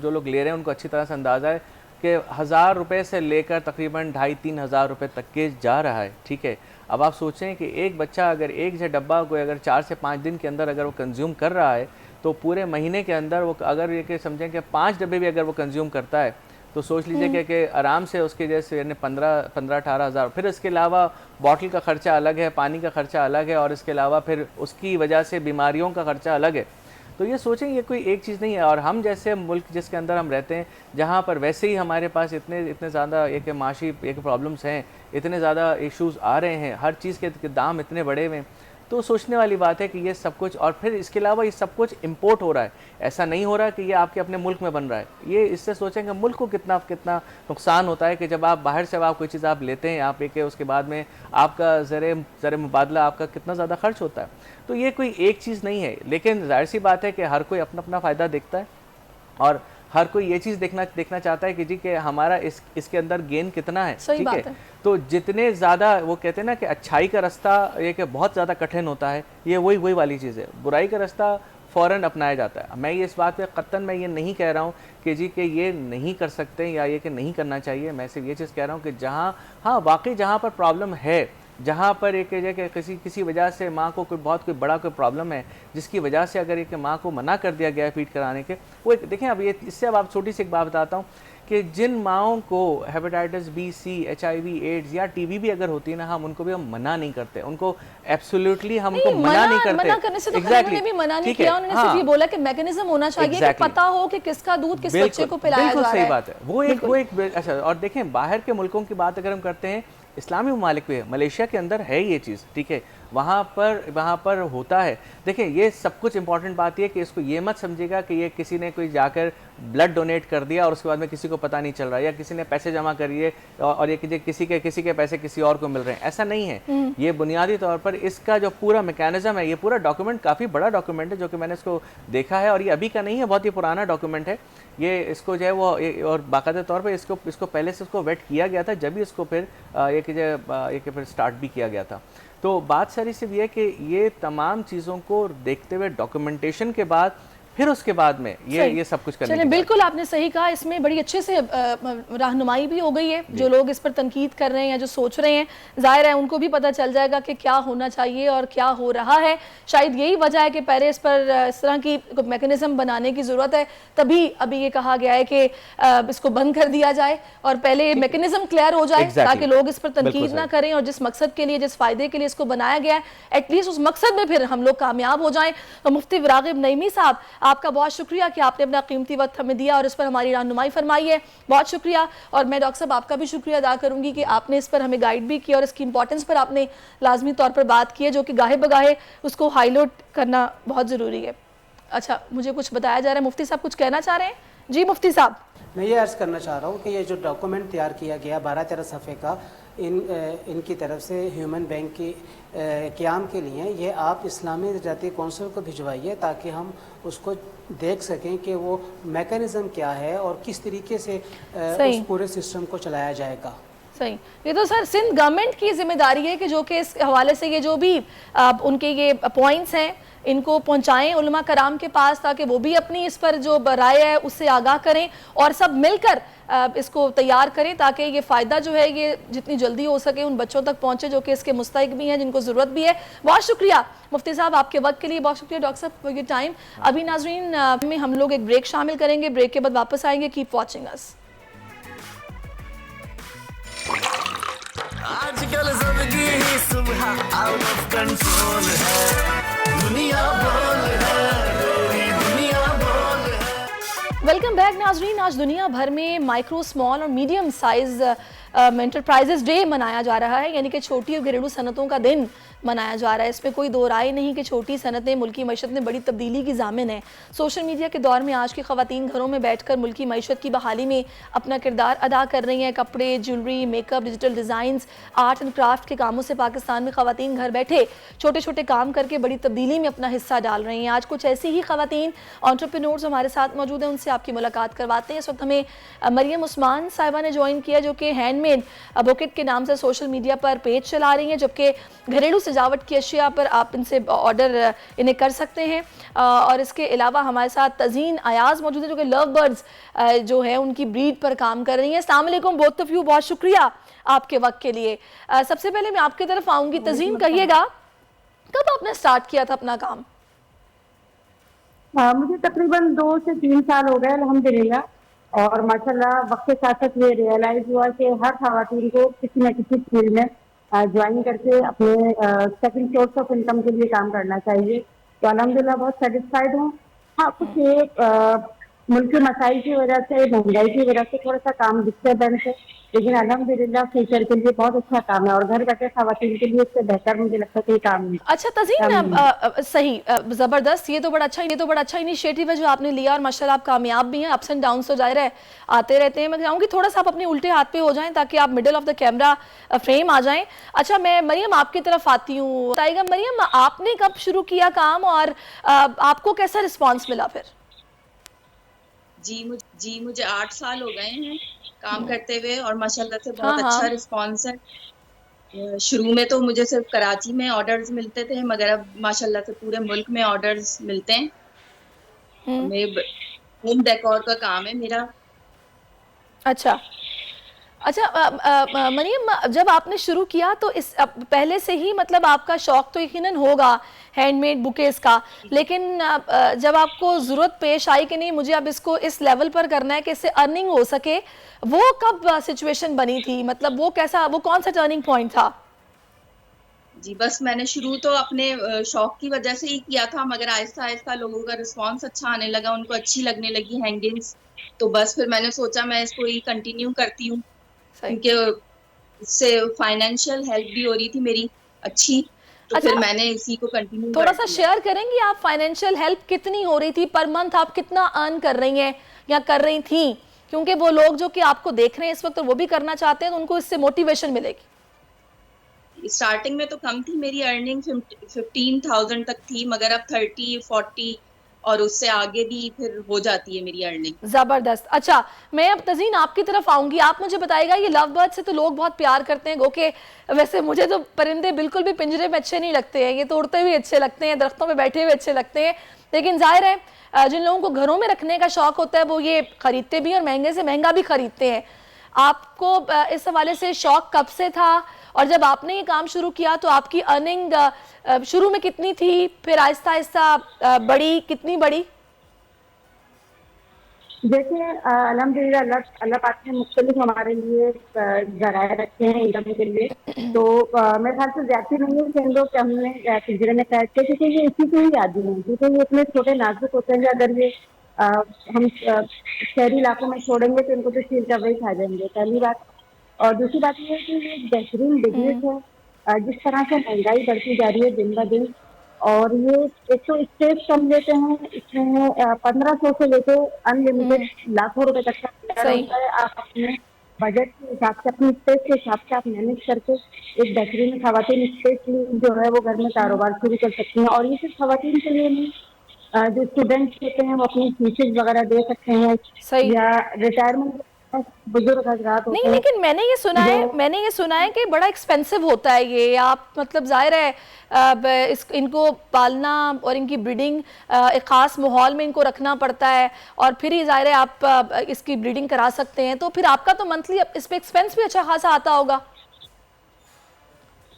लोग ले रहे हैं उनको अच्छी तरह से अंदाज़ा है कि 1000 रुपये से लेकर तकरीबन 2500-3000 हज़ार रुपये तक के जा रहा है, ठीक है। अब आप सोचें कि एक बच्चा अगर एक जो डब्बा को अगर 4 से 5 दिन के अंदर अगर वो कंज्यूम कर रहा है तो पूरे महीने के अंदर वो अगर ये कि समझें कि 5 डब्बे भी अगर वो कंज्यूम करता है तो सोच लीजिए कि आराम से उसके जैसे 15-18 हज़ार। फिर इसके अलावा बॉटल का ख़र्चा अलग है, पानी का ख़र्चा अलग है, और इसके अलावा फिर उसकी वजह से बीमारियों का ख़र्चा अलग है। तो ये सोचें ये कोई एक चीज़ नहीं है। और हम जैसे मुल्क जिसके अंदर हम रहते हैं, जहाँ पर वैसे ही हमारे पास इतने ज़्यादा एक माशी एक प्रॉब्लम्स हैं, इतने ज़्यादा इश्यूज़ आ रहे हैं, हर चीज़ के दाम इतने बढ़े हुए हैं, तो सोचने वाली बात है कि ये सब कुछ, और फिर इसके अलावा ये सब कुछ इंपोर्ट हो रहा है। ऐसा नहीं हो रहा कि ये आपके अपने मुल्क में बन रहा है। ये इससे सोचेंगे मुल्क को कितना नुकसान होता है कि जब आप बाहर से आप कोई चीज़ आप लेते हैं आप एक उसके बाद में आपका ज़र मुबादला आपका कितना ज़्यादा खर्च होता है। तो ये कोई एक चीज़ नहीं है, लेकिन जाहिर सी बात है कि हर कोई अपना अपना फ़ायदा देखता है और हर कोई ये चीज़ देखना चाहता है कि जी कि हमारा इसके अंदर गेन कितना है, ठीक है। तो जितने ज़्यादा वो कहते हैं ना कि अच्छाई का रास्ता ये कि बहुत ज़्यादा कठिन होता है, ये वही वाली चीज़ है। बुराई का रास्ता फ़ौरन अपनाया जाता है। मैं ये इस बात पे कतन मैं ये नहीं कह रहा हूँ कि जी कि ये नहीं कर सकते या ये कि नहीं करना चाहिए। मैं सिर्फ ये चीज़ कह रहा हूँ कि जहाँ हाँ वाकई जहाँ पर प्रॉब्लम है, जहाँ पर एक किसी वजह से माँ को कोई बड़ा प्रॉब्लम है जिसकी वजह से अगर एक माँ को मना कर दिया गया है फीड कराने के, वो देखें अब ये इससे अब आप छोटी सी एक बात बताता हूँ कि जिन माओं को हेपेटाइटिस बी, सी, HIV, एड्स या TB भी अगर होती है ना, हम उनको भी हम मना नहीं करते, उनको एब्सोल्युटली हम उनको मना नहीं करते। मना करने से तो उन्होंने भी मना नहीं किया, उन्होंने सिर्फ ये बोला कि मैकेनिज्म होना चाहिए कि पता हो कि किसका दूध किस बच्चे को पिलाया जा रहा है। बिल्कुल सही बात है। वो एक अच्छा। और देखें बाहर के मुल्कों की बात अगर हम करते हैं, इस्लामी ममालिक भी है, मलेशिया के अंदर है ये चीज़, ठीक है, वहाँ पर होता है। देखें ये सब कुछ इंपॉर्टेंट बात ये कि इसको ये मत समझिएगा कि ये किसी ने कोई जाकर ब्लड डोनेट कर दिया और उसके बाद में किसी को पता नहीं चल रहा, या किसी ने पैसे जमा करिए और ये किसी के पैसे किसी और को मिल रहे हैं, ऐसा नहीं है। ये बुनियादी तौर पर इसका जो पूरा मैकेनिज्म है, ये पूरा डॉक्यूमेंट काफ़ी बड़ा डॉक्यूमेंट है जो कि मैंने इसको देखा है, और ये अभी का नहीं है, बहुत ही पुराना डॉक्यूमेंट है। ये इसको जो है वो और बाकायदा तौर पर इसको पहले से इसको वेट किया गया था, जब भी इसको फिर फिर स्टार्ट भी किया गया था। तो बात सारी सिर्फ ये कि ये तमाम चीज़ों को देखते हुए डॉक्यूमेंटेशन के बाद फिर उसके बाद में ये सब कुछ करने। चलिए, बिल्कुल आपने सही कहा, इसमें बड़ी अच्छे से रहनुमाई भी हो गई है। जो लोग इस पर तनकीद कर रहे हैं या जो सोच रहे हैं, जाहिर है उनको भी पता चल जाएगा कि क्या होना चाहिए और क्या हो रहा है। शायद यही वजह है कि पहले इस पर इस तरह की मैकेनिज्म बनाने की ज़रूरत है, तभी अभी ये कहा गया है कि इसको बंद कर दिया जाए और पहले मैकेनिज्म क्लियर हो जाए ताकि लोग इस पर तनकीद ना करें, और जिस मकसद के लिए, जिस फ़ायदे के लिए इसको बनाया गया है, एटलीस्ट उस मकसद में फिर हम लोग कामयाब हो जाएँ। तो मुफ्ती राग़िब नईमी साहब, आपका बहुत शुक्रिया कि आपने अपना कीमती वक्त हमें दिया और इस पर हमारी रहनुमाई फरमाई है, बहुत शुक्रिया। और मैं डॉक्टर साहब आपका भी शुक्रिया अदा करूँगी कि आपने इस पर हमें गाइड भी किया और इसकी इंपॉर्टेंस पर आपने लाजमी तौर पर बात की है, जो कि गाहे बगाहे उसको हाईलाइट करना बहुत ज़रूरी है। अच्छा, मुझे कुछ बताया जा रहा है, मुफ्ती साहब कुछ कहना चाह रहे हैं? जी मुफ्ती साहब। मैं ये अर्ज़ करना चाह रहा हूँ कि ये जो डॉक्यूमेंट तैयार किया गया 12-13 सफ़े का इनकी तरफ से ह्यूमन बैंक की क़याम के लिए, ये आप इस्लामी जाती कौंसिल को भिजवाइए ताकि हम उसको देख सकें कि वो मैकेनिज़्म क्या है और किस तरीके से उस पूरे सिस्टम को चलाया जाएगा। सही, ये तो सर सिंध गवर्नमेंट की जिम्मेदारी है कि जो कि इस हवाले से ये जो भी उनके ये पॉइंट्स हैं इनको पहुंचाएं उलमा कराम के पास, ताकि वो भी अपनी इस पर जो राय है उससे आगाह करें और सब मिलकर इसको तैयार करें ताकि ये फ़ायदा जो है ये जितनी जल्दी हो सके उन बच्चों तक पहुंचे जो कि इसके मुस्तहिक भी हैं, जिनको ज़रूरत भी है। बहुत शुक्रिया मुफ्ती साहब आपके वक्त के लिए, बहुत शुक्रिया डॉक्टर साहब फॉर योर टाइम। अभी नाजरीन में हम लोग एक ब्रेक शामिल करेंगे, ब्रेक के बाद वापस आएंगे। Keep watching us. आजकल जिंदगी ही सुबह आउट ऑफ कंट्रोल है, दुनिया बोल है, तेरी दुनिया बोल है। वेलकम बैक नाजरीन। आज दुनिया भर में माइक्रो, स्मॉल और मीडियम साइज एंटरप्राइजेस डे मनाया जा रहा है, यानी कि छोटी और घरेलू सनतों का दिन मनाया जा रहा है। इसमें कोई दो राय नहीं कि छोटी सनतें मुल्की मईशत में बड़ी तब्दीली की ज़ामिन है। सोशल मीडिया के दौर में आज की ख़वातीन घरों में बैठकर मुल्की मईशत की बहाली में अपना किरदार अदा कर रही हैं। कपड़े, jewellery, makeup, digital designs, art and craft के कामों से पाकिस्तान में ख़वातीन घर बैठे छोटे छोटे काम करके बड़ी तब्दीली में अपना हिस्सा डाल रही हैं। आज कुछ ऐसी ही ख़वातीन एंटरप्रेन्योर्स हमारे साथ मौजूद हैं, उनसे आपकी मुलाकात करवाते हैं। इस वक्त हमें मरियम उस्मान साहिबा ने ज्वाइन किया, जो कि हैंडमेड बुकेट के नाम से सोशल मीडिया पर पेज चला रही हैं, जबकि घरेलू सजावट की अशिया पर आप इनसे ऑर्डर इन्हें कर सकते हैं। और इसके अलावा हमारे साथ तज़ीन अयाज मौजूद है, जो कि लव बर्ड्स जो है उनकी ब्रीड पर काम कर रही हैं। अस्सलाम वालेकुम बोथ ऑफ यू, बहुत शुक्रिया आपके वक्त के लिए। सबसे पहले मैं आपकी तरफ आऊँगी। तज़ीन, कहिएगा कब आपने स्टार्ट किया था अपना काम? मुझे तकरीबन 2 से 3 साल हो गए अल्हम्दुलिल्लाह, और माशाल्लाह वक्त के साथ साथ ये रियलाइज हुआ कि हर खवातीन को किसी न किसी फील्ड में ज्वाइन करके अपने सेकंड सोर्स ऑफ इनकम के लिए काम करना चाहिए। तो अल्हम्दुलिल्लाह बहुत सेटिस्फाइड हूँ। हाँ, कुछ एक मुल्क के मसाइल की वजह से, महंगाई की वजह से थोड़ा सा काम डिस्टर्बेंस है, लेकिन अल्हम्दुलिल्लाह फ्यूचर के लिए बहुत अच्छा काम है और घर बैठे खवातीन के लिए इससे बेहतर मुझे लगता है कि काम नहीं। अच्छा तज़ीन, सही, ज़बरदस्त, ये तो बड़ा अच्छा इनिशिएटिव है जो आपने लिया और माशाल्लाह आप कामयाब भी हैं। अप्स एंड डाउन्स तो जाहिर है आते रहते हैं। मैं चाहूँगी थोड़ा सा आप अपने उल्टे हाथ पे हो जाएं ताकि आप middle of the camera frame आ जाएं। अच्छा, मैं मरियम आपकी तरफ आती हूँ। बताइएगा मरियम, आपने कब शुरू किया काम और आपको कैसा रिस्पॉन्स मिला फिर? जी मुझे 8 साल हो गए हैं काम करते हुए और माशाल्लाह से बहुत अच्छा रिस्पांस है। शुरू में तो मुझे सिर्फ कराची में ऑर्डर्स मिलते थे, मगर अब माशाल्लाह से पूरे मुल्क में ऑर्डर्स मिलते हैं। होम डेकोर का काम है मेरा। अच्छा मरियम, जब आपने शुरू किया तो इस पहले से ही मतलब आपका शौक तो यकीनन होगा हैंडमेड बुकेस का, लेकिन जब आपको ज़रूरत पेश आई कि नहीं मुझे अब इसको इस लेवल पर करना है कि इससे अर्निंग हो सके, वो कब सिचुएशन बनी थी? मतलब वो कौन सा टर्निंग पॉइंट था? जी बस मैंने शुरू तो अपने शौक की वजह से ही किया था, मगर आहिस्ता आहिस्ता लोगों का रिस्पांस अच्छा आने लगा, उनको अच्छी लगने लगी हैंगिंग्स, तो बस फिर मैंने सोचा मैं इसको ही कंटिन्यू करती हूँ, क्योंकि इससे फाइनेंशियल हेल्प भी हो रही थी मेरी अच्छी, तो अच्छा, फिर मैंने इसी को कंटिन्यू। थोड़ा सा शेयर करेंगी आप फाइनेंशियल हेल्प कितनी हो रही थी पर मंथ? आप कितना अर्न कर रही हैं या कर रही थी? क्योंकि वो लोग जो कि आपको देख रहे हैं इस वक्त और वो भी करना चाहते हैं तो उनको इससे मोटिवेशन मिलेगी। स्टार्टिंग में तो कम थी मेरी अर्निंग, 15,000 तक थी, मगर अब 30-40 और उससे आगे भी फिर हो जाती है मेरी अर्निंग। जबरदस्त। अच्छा, मैं अब तज़ीन आपकी तरफ आऊंगी। आप मुझे बताइएगा, ये लव बर्ड से तो लोग बहुत प्यार करते हैं, ओके वैसे मुझे तो परिंदे बिल्कुल भी पिंजरे में अच्छे नहीं लगते हैं, ये तो उड़ते हुए अच्छे लगते हैं, दरख्तों पे बैठे हुए अच्छे लगते हैं, लेकिन जाहिर है जिन लोगों को घरों में रखने का शौक होता है वो ये खरीदते भी और महंगे से महंगा भी खरीदते हैं। आपको इस हवाले से शौक कब से था और जब आपने ये काम शुरू किया तो आपकी अर्निंग शुरू में कितनी थी, फिर आहिस्ता आहिस्ता बढ़ी, कितनी बढ़ी? देखिए अल्हम्दुलिल्लाह अल्लाह अल्लाह पाक ने मुख्तलिफ हमारे लिए ज़राए रखे हैं इनकम के लिए। तो मेरे ख्याल से ज़्यादती नहीं है कि इन लोग हमने पिंजरे में कैद किया, क्योंकि ये इसी के ही आदी हैं, क्योंकि ये इतने छोटे नाजुक होते हैं कि अगर ये हम शहरी इलाकों में छोड़ेंगे तो इनको तो चील का वही खा जाएंगे, पहली बात। और दूसरी बात ये है कि ये एक बेहतरीन बिजनेस है। जिस तरह से महंगाई बढ़ती जा रही है दिन ब दिन, और ये एक तो स्टेज कम लेते हैं, इसमें 1500 से लेके अनलिमिटेड लाखों रुपए तक का प्लान सही। होता है। आप अपने बजट के हिसाब से, अपनी स्टेज के हिसाब से आप मैनेज करके एक बेहतरीन खवातीन स्टेज जो है वो घर में कारोबार शुरू कर सकती हैं। और ये सिर्फ खवातीन के लिए नहीं, जो स्टूडेंट्स होते हैं वो अपनी फीसेज वगैरह दे सकते हैं, सही। या रिटायरमेंट बुजुर्ग हजरात नहीं, होते हैं लेकिन मैंने ये सुना है कि बड़ा एक्सपेंसिव होता है ये। आप मतलब ज़ाहिर है इनको पालना और इनकी ब्रीडिंग एक ख़ास माहौल में इनको रखना पड़ता है, और फिर ही ज़ाहिर है आप इसकी ब्रीडिंग करा सकते हैं। तो फिर आपका तो मंथली इस पे एक्सपेंस भी अच्छा खासा आता होगा।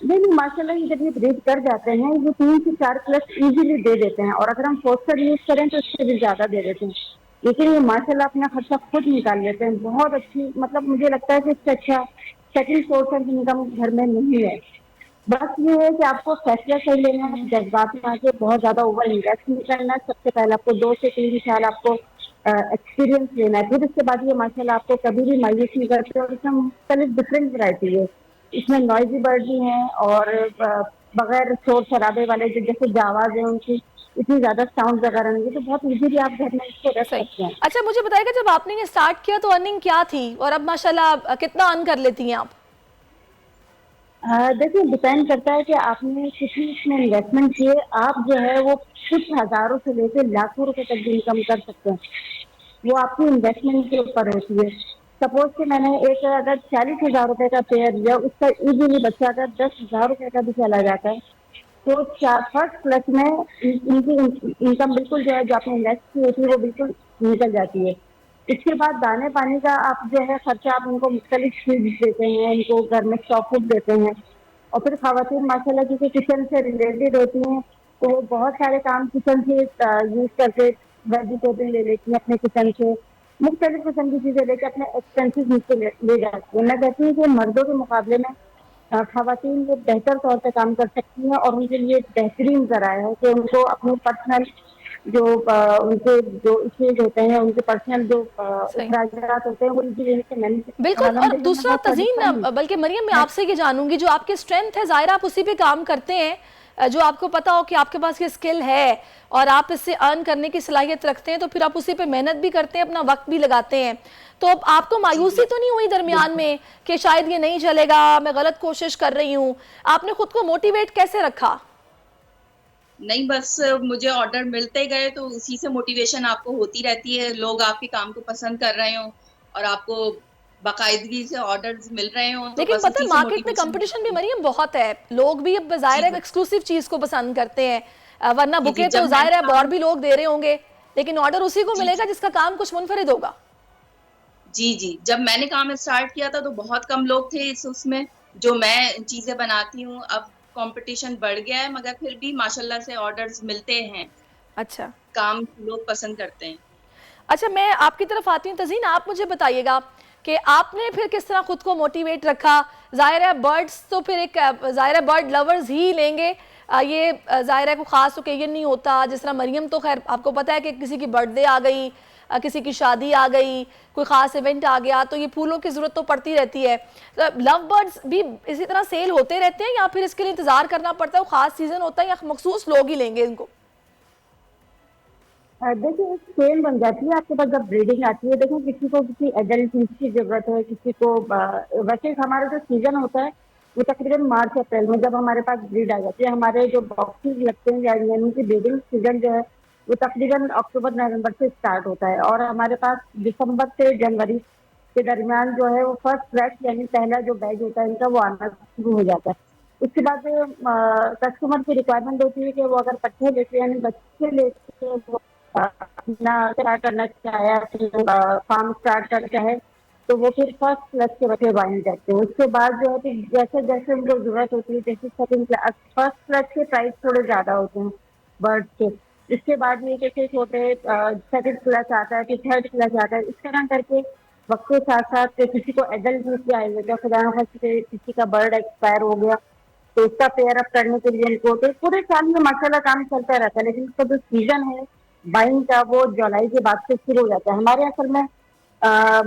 नहीं, माशाल्लाह ये जब ये ब्रीड कर जाते हैं ये 3 से 4 प्लस इजीली दे देते हैं, और अगर हम फोस्टर यूज करें तो इससे भी ज्यादा दे देते हैं। लेकिन ये माशाल्लाह अपना खर्चा खुद निकाल लेते हैं, बहुत अच्छी, मतलब मुझे लगता है कि इससे अच्छा सेकंड सोर्स ऑफ इनकम घर में नहीं है। बस ये है कि आपको फैसला सही लेना है, जज्बात में आके बहुत ज्यादा ओवर इन्वेस्ट नहीं करना है। सबसे पहले आपको 2 से 3 साल आपको एक्सपीरियंस लेना है, फिर उसके बाद ये माशाल्लाह आपको कभी भी मायूस नहीं करते। और इसमें मुख्तलिफ डिफरेंट वैरायटी है, इसमें नॉइजी बर्ड भी हैं, और बगैर शोर शराबे वाले जो जैसे जावाज है उनकी इतनी ज्यादा साउंड वगैरह नहीं है, तो बहुत इजीली आप घर में इसको रख सही। सकते हैं। अच्छा, मुझे बताइएगा जब आपने ये स्टार्ट किया तो अर्निंग क्या थी, और अब माशाल्लाह कितना अर्न कर लेती हैं आप? देखिए डिपेंड करता है कि आपने कितनी इसमें इन्वेस्टमेंट किए। आप जो है वो कुछ हजारों से लेकर लाखों रुपए तक भी इनकम कर सकते हैं, वो आपकी इन्वेस्टमेंट के ऊपर होती है। सपोज कि मैंने एक अगर 40,000 रुपए का पेयर लिया, उसका इजीली बच्चा अगर 10,000 रुपए का भी चला जाता है, तो फर्स्ट प्लस में इनकी इनकम बिल्कुल जो है जो आपने इन्वेस्ट की होती है वो बिल्कुल निकल जाती है। इसके बाद दाने पानी का आप जो है खर्चा, आप उनको मुख्तलिफ चीज देते हैं, इनको घर में स्टॉक फूड देते हैं। और फिर खवातीन माशाल्लाह क्योंकि किचन से रिलेटेड होती हैं, तो वो बहुत सारे काम किचन से यूज करके वेजिटेबल ले लेती हैं अपने किचन से, मुख्तलिफ किस्म की चीजें लेके अपने एक्सपेंसिव नीचे ले जाती हैं। मैं कहती हूँ कि मर्दों के मुकाबले में खवातीन वो बेहतर तौर पे काम कर सकती हैं, और उनके लिए बेहतरीन जराया है कि उनको अपने पर्सनल जो उनके जो इश्यूज होते हैं, उनके पर्सनल जो अखराजात होते हैं वो इजीली से मैनेज। बिल्कुल। और दूसरा तज़ीन, बल्कि मरियम मैं आपसे ये जानूंगी, जो आपकी स्ट्रेंथ है ज़ाहिर आप उसी पे काम करते हैं, जो आपको पता हो कि आपके पास ये स्किल है और आप इससे अर्न करने की सलाहियत रखते हैं, तो फिर आप उसी पे मेहनत भी करते हैं, अपना वक्त भी लगाते हैं। तो अब आपको मायूसी तो नहीं हुई दरमियान में कि शायद ये नहीं चलेगा, मैं गलत कोशिश कर रही हूँ? आपने खुद को मोटिवेट कैसे रखा? नहीं, बस मुझे ऑर्डर मिलते गए तो उसी से मोटिवेशन आपको होती रहती है। लोग आपके काम को पसंद कर रहे हो और आपको बाकायदगी से ऑर्डर्स मिल रहे हो, तो लेकिन बस पता है उसी से मार्केट में मोटिवेशन कंपटीशन भी मरियम बहुत है, लोग भी अब ज़ाहिर है एक्सक्लूसिव चीज को पसंद करते हैं, वरना बुके तो ज़ाहिर है और भी लोग दे रहे होंगे, लेकिन ऑर्डर उसी को मिलेगा जिसका काम कुछ मुनफरिद होगा। जी जी, जब मैंने काम स्टार्ट किया था तो बहुत कम लोग थे उसमें जो मैं चीजें बनाती हूँ। अब कंपटीशन बढ़ गया है, मगर फिर भी माशाल्लाह से ऑर्डर्स मिलते हैं। अच्छा, काम लोग पसंद करते हैं। अच्छा, मैं आपकी तरफ आती हूँ तज़ीन, आप मुझे बताइएगा कि आपने फिर किस तरह खुद को मोटिवेट रखा? जाहिर है बर्ड्स तो फिर एक जाहिर है बर्ड लवर्स ही लेंगे, ये जाहिर है कोई ख़ास ओकेजन नहीं होता। जिस तरह मरियम तो खैर आपको पता है कि किसी की बर्थडे आ गई, किसी की शादी आ गई, कोई ख़ास इवेंट आ गया, तो ये फूलों की ज़रूरत तो पड़ती रहती है। तो लव बर्ड्स भी इसी तरह सेल होते रहते हैं या फिर इसके लिए इंतज़ार करना पड़ता है, वो ख़ास सीज़न होता है या मखसूस लोग ही लेंगे इनको? देखिए एक चेन बन जाती है आपके पास जब ब्रीडिंग आती है। देखो किसी को किसी एडल्ट चीज की जरूरत है, किसी को वैसे हमारा जो सीजन होता है वो तकरीबन मार्च अप्रैल में जब हमारे पास ब्रीड आ जाती है। हमारे जो बॉक्सेस लगते हैं यानी कि ब्रीडिंग सीजन जो है वो तकरीबन अक्टूबर नवंबर से स्टार्ट होता है, और हमारे पास दिसंबर से जनवरी के दरमियान जो है वो फर्स्ट बैच यानी पहला जो बैच होता है इनका वो आना शुरू हो जाता है। उसके बाद कस्टमर की रिक्वायरमेंट होती है कि वो अगर पट्टे लेते हैं यानी बच्चे लेते हैं, वो अपना स्टार्ट करना चाहे, फार्म स्टार्ट करना चाहे, तो वो फिर फर्स्ट क्लास के बच्चे बाइंड करते हैं। उसके बाद जो है कि जैसे जैसे उनको जरूरत होती है, जैसे सेकंड क्लास, फर्स्ट क्लास के प्राइस थोड़े ज्यादा होते हैं बर्ड के, इसके बाद में कैसे छोटे सेकंड क्लास आता है, फिर थर्ड क्लास आता है, इस तरह करके वक्त के साथ साथ किसी को एडल्ट भी आए हुए, खुदा न खास्ता किसी का बर्ड एक्सपायर हो गया तो उसका पेयर अप करने के लिए इनको तो पूरे साल में माशाल्लाह काम चलता रहता है, लेकिन इसका जो सीजन है बाइंग का वो जुलाई के बाद से शुरू हो जाता है। हमारे असल में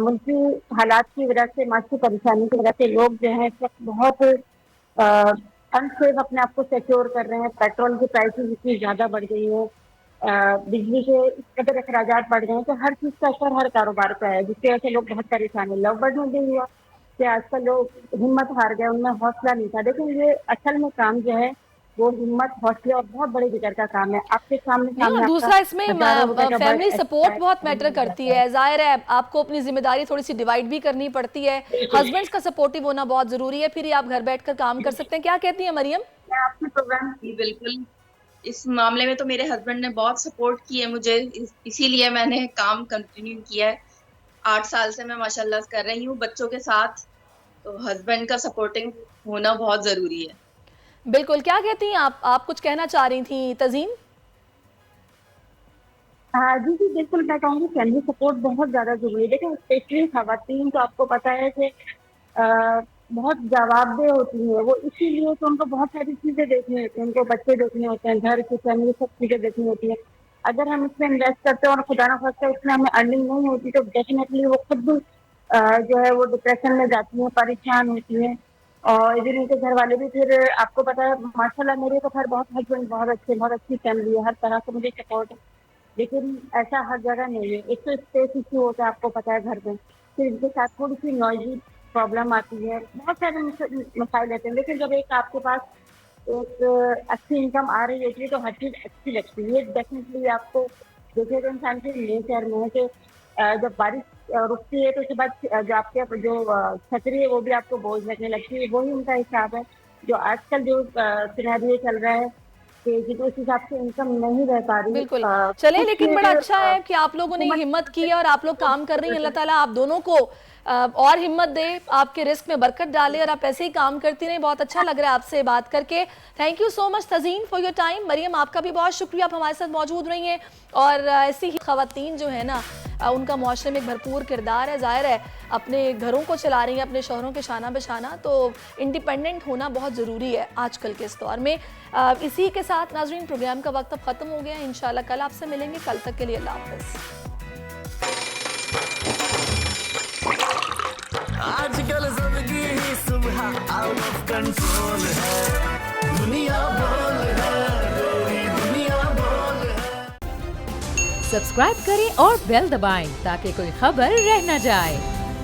मुल्की हालात की वजह से, माशी परेशानी की वजह से लोग जो है इस वक्त बहुत अनसेफ अपने आप को सिक्योर कर रहे हैं। पेट्रोल की प्राइसेस इतनी ज़्यादा बढ़ गई है, बिजली के इस कदर अखराजात बढ़ गए हैं तो हर चीज़ का असर हर कारोबार पर है, जिसकी वजह से लोग बहुत परेशान है। लॉकडाउन में भी हुआ कि आजकल लोग हिम्मत हार गए, उनमें हौसला नहीं था, लेकिन ये असल में काम जो है वो हिम्मत, हौसले और बहुत बड़े जिगर का काम है। आपके सामने और दूसरा इसमें फैमिली सपोर्ट बहुत मैटर करती है। जाहिर है आपको अपनी जिम्मेदारी थोड़ी सी डिवाइड भी करनी पड़ती है, हस्बैंड्स का सपोर्टिव होना बहुत जरूरी है, फिर ही आप घर बैठकर काम कर सकते हैं। क्या कहती हैं मरियम? आपके प्रोग्राम जी बिल्कुल, इस मामले में तो मेरे हस्बैंड ने बहुत सपोर्ट की है मुझे, इसीलिए मैंने काम कंटिन्यू किया है। 8 साल से मैं माशाल्लाह कर रही हूँ बच्चों के साथ, तो हस्बैंड का सपोर्टिंग होना बहुत जरूरी है। बिल्कुल। क्या कहती हैं आप कुछ कहना चाह रही थी तज़ीन? हाँ जी जी बिल्कुल, मैं कहूँगी फैमिली सपोर्ट बहुत ज़्यादा जरूरी है। देखिए स्पेशली खवातीन तो आपको पता है कि बहुत जवाबदेह होती हैं, वो इसीलिए तो उनको बहुत सारी चीज़ें देखनी होती हैं, उनको बच्चे देखने होते हैं, घर की फैमिली सब चीज़ें देखनी होती हैं। अगर हम इसमें इन्वेस्ट करते हैं और खुदा न खास्ता उसमें हमें अर्निंग नहीं होती तो डेफिनेटली वो खुद भी जो है वो डिप्रेशन में जाती हैं, परेशान होती हैं। और इधर इनके घर वाले भी फिर आपको पता है माशाल्लाह मेरे तो खैर बहुत हस्बैंड बहुत अच्छी फैमिली है, हर तरह से मुझे सपोर्ट है, लेकिन ऐसा हर जगह नहीं है। एक तो स्पेस इश्यू होता है आपको पता है घर में, फिर इनके साथ थोड़ी सी नॉइजी प्रॉब्लम आती है, बहुत सारे मसाइल रहते हैं। लेकिन जब एक आपके पास एक अच्छी इनकम आ रही होती है तो हर चीज़ अच्छी लगती है। डेफिनेटली आपको देखिए तो इंसान के नेचर में है कि जब बारिश रुकती है तो उसके बाद जो आपके जो छतरी है वो भी आपको बोझ लगने लगती है। वही उनका हिसाब है जो आजकल जो सिनेरियो चल रहा है कि उस हिसाब से इनकम नहीं रह पा रही। बिल्कुल चले, लेकिन बड़ा अच्छा है कि आप लोगों ने हिम्मत की है और आप लोग काम कर रही हैं। अल्लाह ताला आप दोनों को और हिम्मत दे, आपके रिस्क में बरकत डाले और आप ऐसे ही काम करती रहें। बहुत अच्छा लग रहा है आपसे बात करके। Thank you so much Tazeen for your time. Mariam आपका भी बहुत शुक्रिया, आप हमारे साथ मौजूद रही हैं। और ऐसी ही ख़वातीन जो है ना उनका मुआशरे में एक भरपूर किरदार है। ज़ाहिर है अपने घरों को चला रही हैं, अपने शौहरों के शाना बशाना, तो इंडिपेंडेंट होना बहुत ज़रूरी है आजकल के इस दौर में। इसी के साथ नाज़रीन प्रोग्राम का वक्त अब ख़त्म हो गया। इंशाल्लाह कल आपसे मिलेंगे। कल तक के लिए अल्लाह हाफ़िज़। आजकल जिंदगी ही सुबह आउट ऑफ कंट्रोल है, दुनिया बोल है, दुनिया बोल है। सब्सक्राइब करें और बेल दबाएं ताकि कोई खबर रह न जाए।